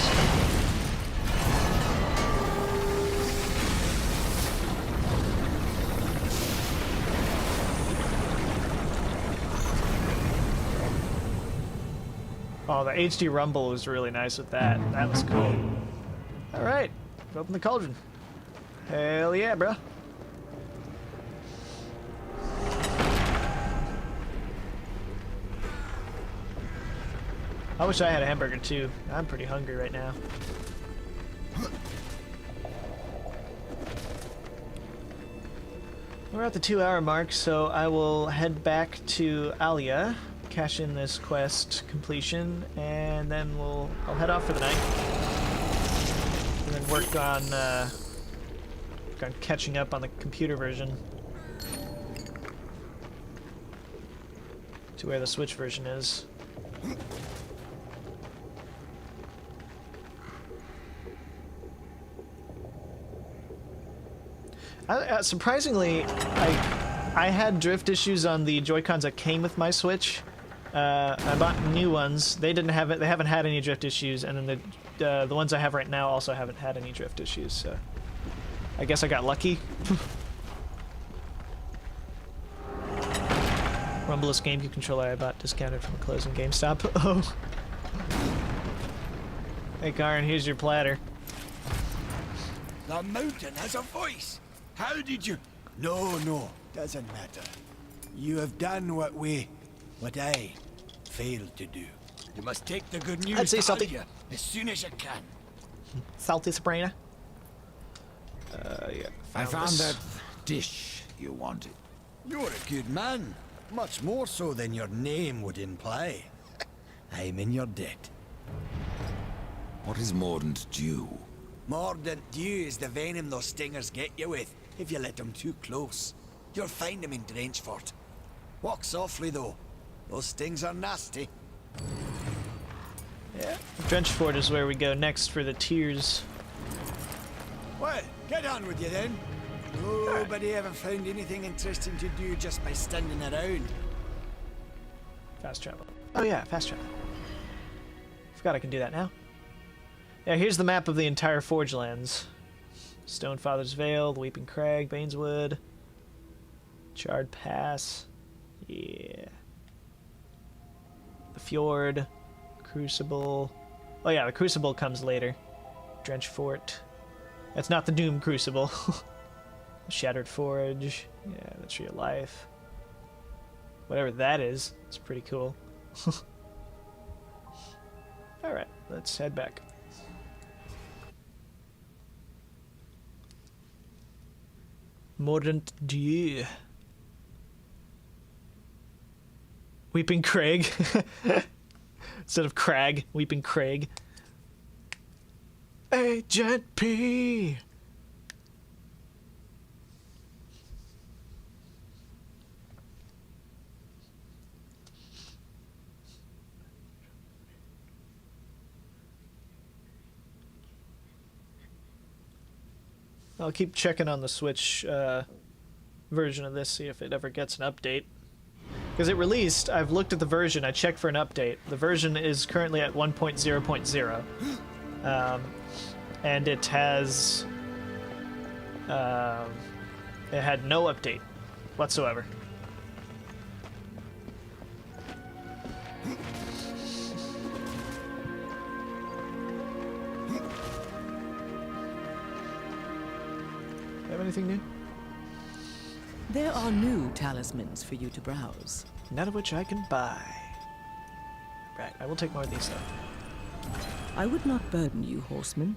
Oh, the HD rumble was really nice with that. That was cool. Alright, open the cauldron. Hell yeah, bro. I wish I had a hamburger too. I'm pretty hungry right now. We're at the 2-hour mark, so I will head back to Alia, cash in this quest completion, and then I'll head off for the night. And then work on catching up on the computer version to where the Switch version is. Surprisingly, I had drift issues on the Joy-Cons that came with my Switch. I bought new ones. They didn't have it. They haven't had any drift issues, and then the ones I have right now also haven't had any drift issues. So I guess I got lucky. Rumbleless GameCube controller I bought discounted from a closing GameStop. Oh. Hey, Karin, here's your platter. The mountain has a voice. How did you... No, doesn't matter. You have done what I failed to do. You must take the good news I'd say to something. Alia as soon as you can. Salty Sabrina. Yeah. I found this. that dish you wanted. You're a good man. Much more so than your name would imply. I'm in your debt. What is Mordant Dew? Mordant Dew is the venom those stingers get you with, if you let them too close. You'll find them in Drenchford. Walk softly, though. Those stings are nasty. Yeah. Drenchford is where we go next for the tears. Well, get on with you then. Nobody ever found anything interesting to do just by standing around. Fast travel. Oh yeah, fast travel. Forgot I can do that now. Yeah, here's the map of the entire Forge Lands. Stonefather's Vale, the Weeping Crag, Baineswood, Charred Pass. Yeah. The Fjord, Crucible. Oh yeah, the Crucible comes later. Drench Fort. That's not the Doom Crucible. Shattered Forge. Yeah, the Tree of Life. Whatever that is, it's pretty cool. Alright, let's head back. Mordant Dieu. Weeping Crag. Instead of Crag, Weeping Crag. Agent P. I'll keep checking on the Switch version of this, see if it ever gets an update. Because it released, I've looked at the version, I checked for an update. The version is currently at 1.0.0. And it has... it had no update whatsoever. Have anything new? There are new talismans for you to browse. None of which I can buy. Right, I will take more of these though. I would not burden you, horseman.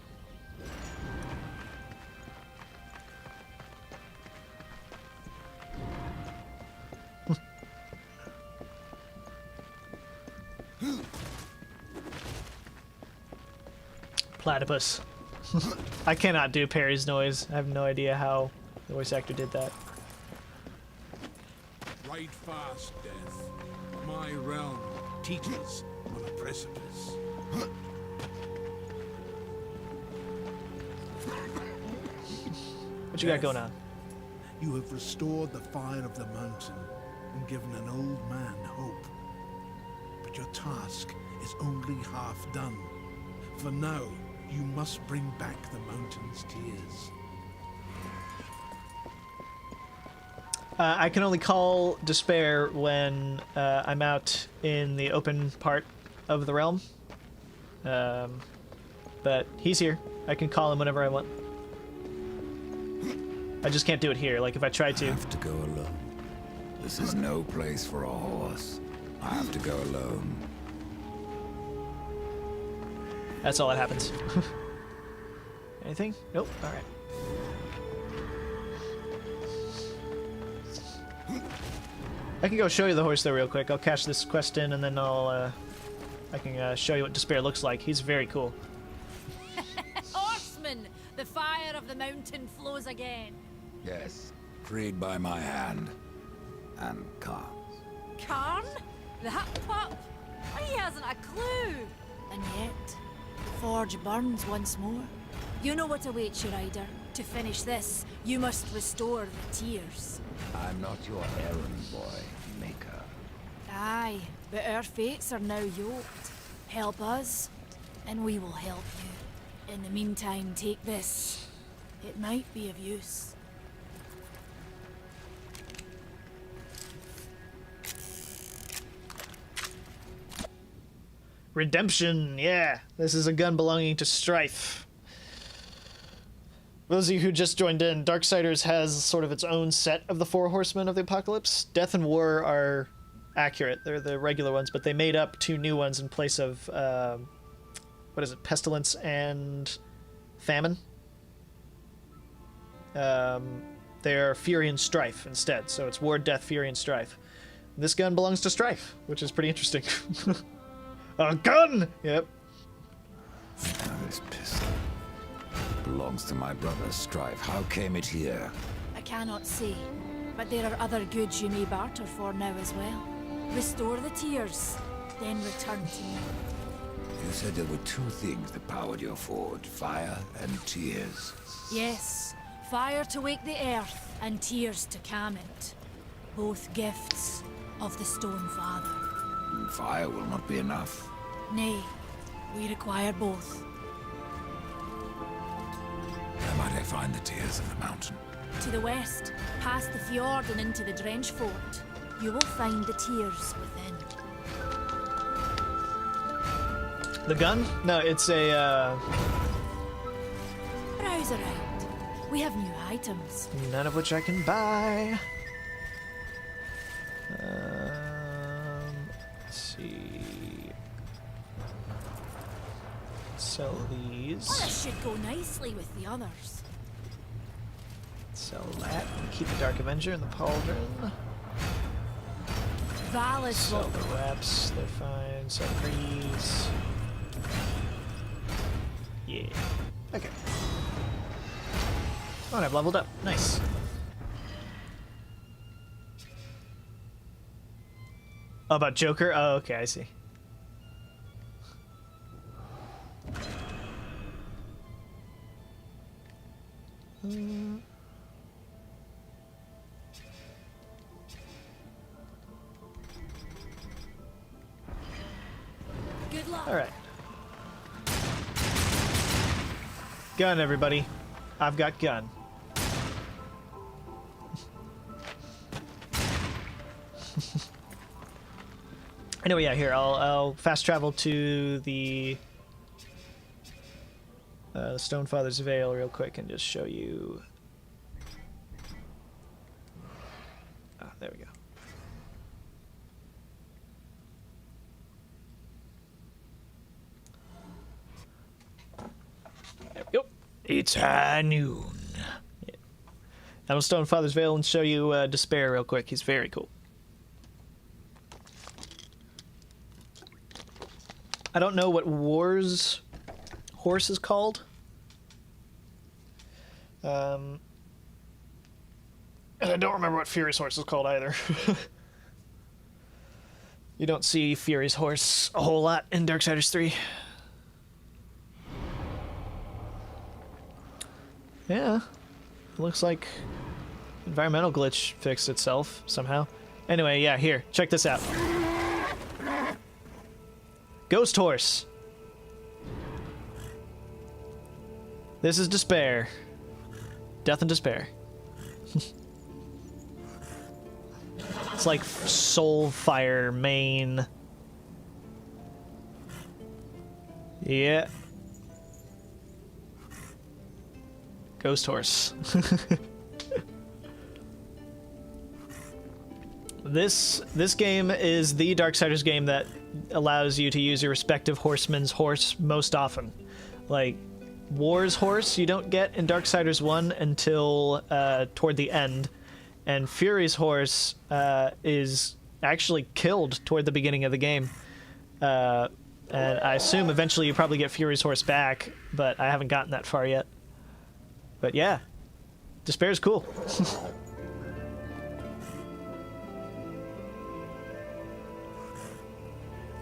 Platypus. I cannot do Perry's noise. I have no idea how the voice actor did that. Ride fast, death. My realm teeters on a precipice. What you got going on? You have restored the fire of the mountain and given an old man hope. But your task is only half done. For now, you must bring back the mountain's tears. I can only call Despair when I'm out in the open part of the realm. But he's here. I can call him whenever I want. I just can't do it here, like if I tried I to. have to go alone. This is no place for a horse. I have to go alone. That's all that happens. Anything? Nope. Alright. I can go show you the horse though real quick. I'll cash this quest in and then I can show you what Despair looks like. He's very cool. Horseman, the fire of the mountain flows again. Yes, freed by my hand. And calm. Karn? That pup? He hasn't a clue. And yet, the forge burns once more. You know what awaits you, Ryder. To finish this, you must restore the tears. I'm not your errand boy, Maker. Aye, but our fates are now yoked. Help us, and we will help you. In the meantime, take this. It might be of use. Redemption, yeah. This is a gun belonging to Strife. For those of you who just joined in, Darksiders has sort of its own set of the four horsemen of the apocalypse. Death and War are accurate. They're the regular ones, but they made up two new ones in place of, what is it, Pestilence and Famine. They're Fury and Strife instead, so it's War, Death, Fury, and Strife. This gun belongs to Strife, which is pretty interesting. A gun! Yep. Now this pistol belongs to my brother Strife. How came it here? I cannot say, but there are other goods you may barter for now as well. Restore the tears, then return to me. You said there were two things that powered your forge, fire and tears. Yes, fire to wake the earth, and tears to calm it. Both gifts of the Stone Father. Fire will not be enough. Nay, we require both. Where might I find the tears of the mountain? To the west, past the fjord and into the Drench Fort, you will find the tears within. The gun? No, it's a, Browse around. We have new items. none of which I can buy. Let's see. Sell these. Well, this should go nicely with the others. Sell that. Keep the Dark Avenger and the Pauldron. Valis Sell will... the wraps. They're fine. Sell these. Yeah. Okay. Oh, and I've leveled up. Nice. Oh, about Joker? Oh, okay, I see. Good luck. All right. Gun, everybody. I've got gun. Anyway, yeah, here, I'll fast travel to the Stonefather's Vale real quick and just show you. Ah, there we go. There we go. It's high noon. Yeah. I'll Stonefather's Vale and show you Despair real quick. He's very cool. I don't know what War's horse is called. And I don't remember what Fury's horse is called either. You don't see Fury's horse a whole lot in Darksiders 3. Yeah. Looks like environmental glitch fixed itself somehow. Anyway, yeah, here. Check this out. Ghost horse. This is Despair. Death and Despair. It's like Soulfire main. Yeah. Ghost horse. This game is the Darksiders game that allows you to use your respective horseman's horse most often. Like, War's horse you don't get in Darksiders 1 until toward the end, and Fury's horse is actually killed toward the beginning of the game. And I assume eventually you probably get Fury's horse back, but I haven't gotten that far yet. But yeah, Despair's cool.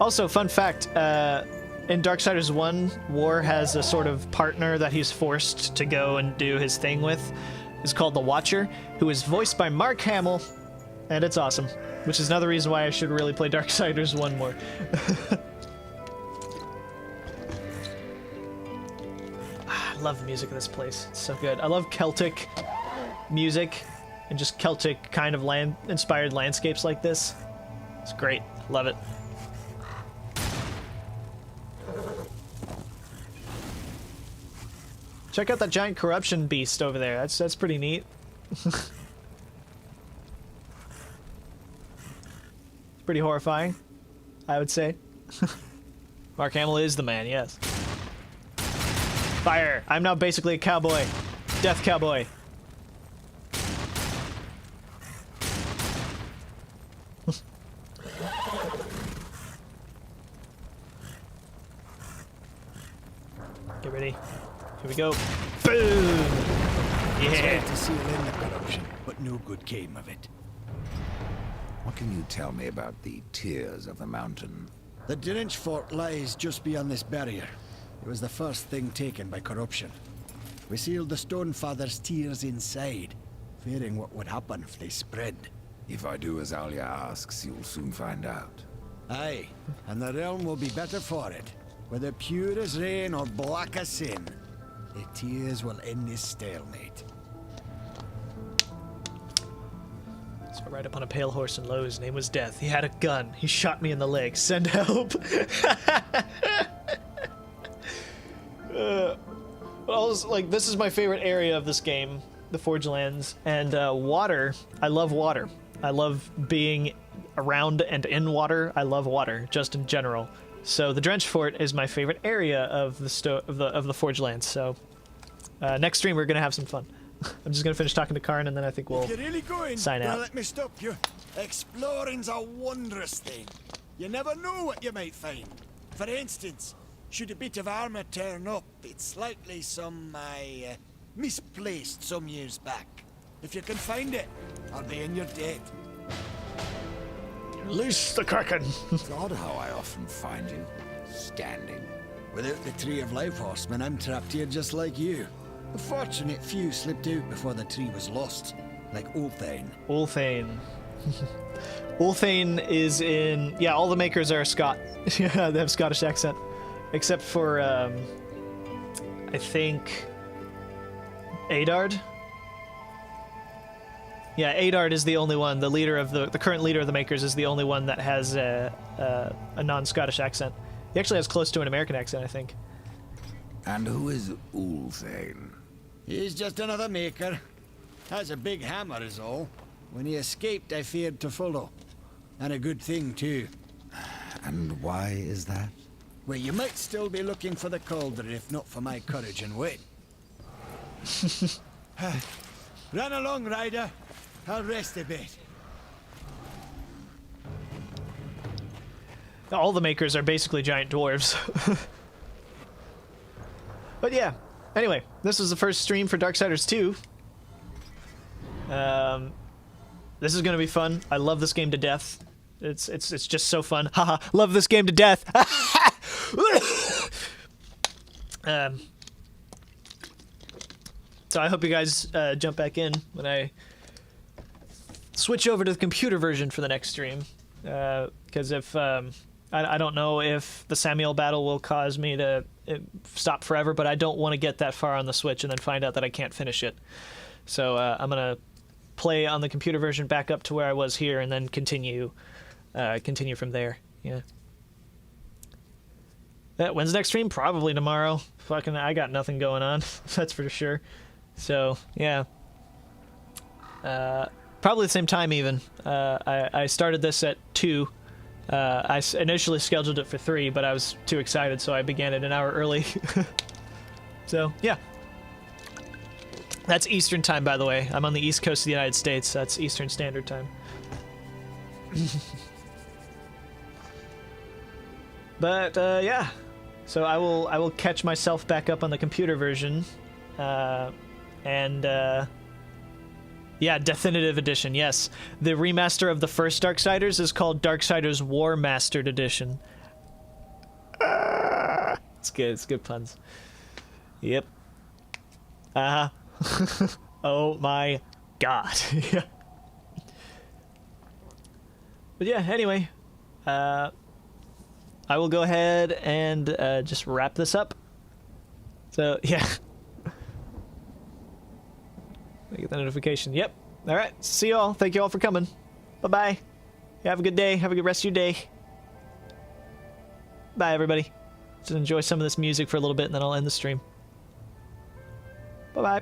Also, fun fact, in Darksiders 1, War has a sort of partner that he's forced to go and do his thing with. It's called the Watcher, who is voiced by Mark Hamill, and it's awesome. Which is another reason why I should really play Darksiders 1 more. I love the music of this place. It's so good. I love Celtic music and just Celtic kind of inspired landscapes like this. It's great. Love it. Check out that giant corruption beast over there. That's pretty neat. Pretty horrifying, I would say. Mark Hamill is the man, yes. Fire! I'm now basically a cowboy. Death cowboy. Get ready. Here we go. Boom! Yeah! To seal in the corruption, but no good came of it. What can you tell me about the Tears of the Mountain? The Drench Fort lies just beyond this barrier. It was the first thing taken by corruption. We sealed the Stonefather's tears inside, fearing what would happen if they spread. If I do as Alia asks, you'll soon find out. Aye, and the realm will be better for it. Whether pure as rain or black as sin, the tears will end this stalemate. So I ride upon a pale horse and lo, his name was Death. He had a gun. He shot me in the leg. Send help. Like, this is my favorite area of this game, the Forge Lands, and water. I love water. I love being around and in water. I love water, just in general. So the Drench Fort is my favorite area of the Forge Lands. So next stream we're gonna have some fun. I'm just gonna finish talking to Karn, and then I think we'll really sign out. Let me stop you. Exploring's a wondrous thing. You never know what you might find. For instance, Should a bit of armor turn up, it's likely some I misplaced some years back. If you can find it, I'll be in your debt. Release the Kraken! It's odd how I often find you standing. Without the Tree of Life, Horseman, I'm trapped here just like you. A fortunate few slipped out before the tree was lost, like Ulthane. Ulthane. Ulthane is in... Yeah, all the makers are Scot. Yeah, they have Scottish accent. Except for, I think... Adard? Yeah, Adard is the only one. The leader of the current leader of the makers is the only one that has a non-Scottish accent. He actually has close to an American accent, I think. And who is Ulthane? He's just another maker. Has a big hammer is all. When he escaped, I feared to follow. And a good thing, too. And why is that? Well, you might still be looking for the cauldron if not for my courage and wit. Run along, Ryder. I'll rest a bit. All the makers are basically giant dwarves. But yeah, anyway, this was the first stream for Darksiders 2. This is gonna be fun. I love this game to death. It's just so fun. Haha, love this game to death. So I hope you guys jump back in when I switch over to the computer version for the next stream. Because if I don't know if the Samuel battle will cause me to stop forever, but I don't want to get that far on the Switch and then find out that I can't finish it. So I'm gonna play on the computer version back up to where I was here, and then continue from there. Yeah. When's the next stream? Probably tomorrow. Fucking, I got nothing going on. That's for sure. So yeah. Probably the same time even. I started this at 2. I initially scheduled it for 3, but I was too excited, so I began it an hour early. So, yeah. That's Eastern time, by the way. I'm on the East Coast of the United States. That's Eastern Standard Time. But, yeah. So I will catch myself back up on the computer version. Yeah, Definitive Edition, yes. The remaster of the first Darksiders is called Darksiders War Mastered Edition. It's good, it's good puns. Yep. Oh my god. Yeah. But yeah, anyway. I will go ahead and just wrap this up. So, yeah. I get the notification. Yep. All right. See you all. Thank you all for coming. Bye-bye. Have a good day. Have a good rest of your day. Bye, everybody. Just enjoy some of this music for a little bit, and then I'll end the stream. Bye-bye.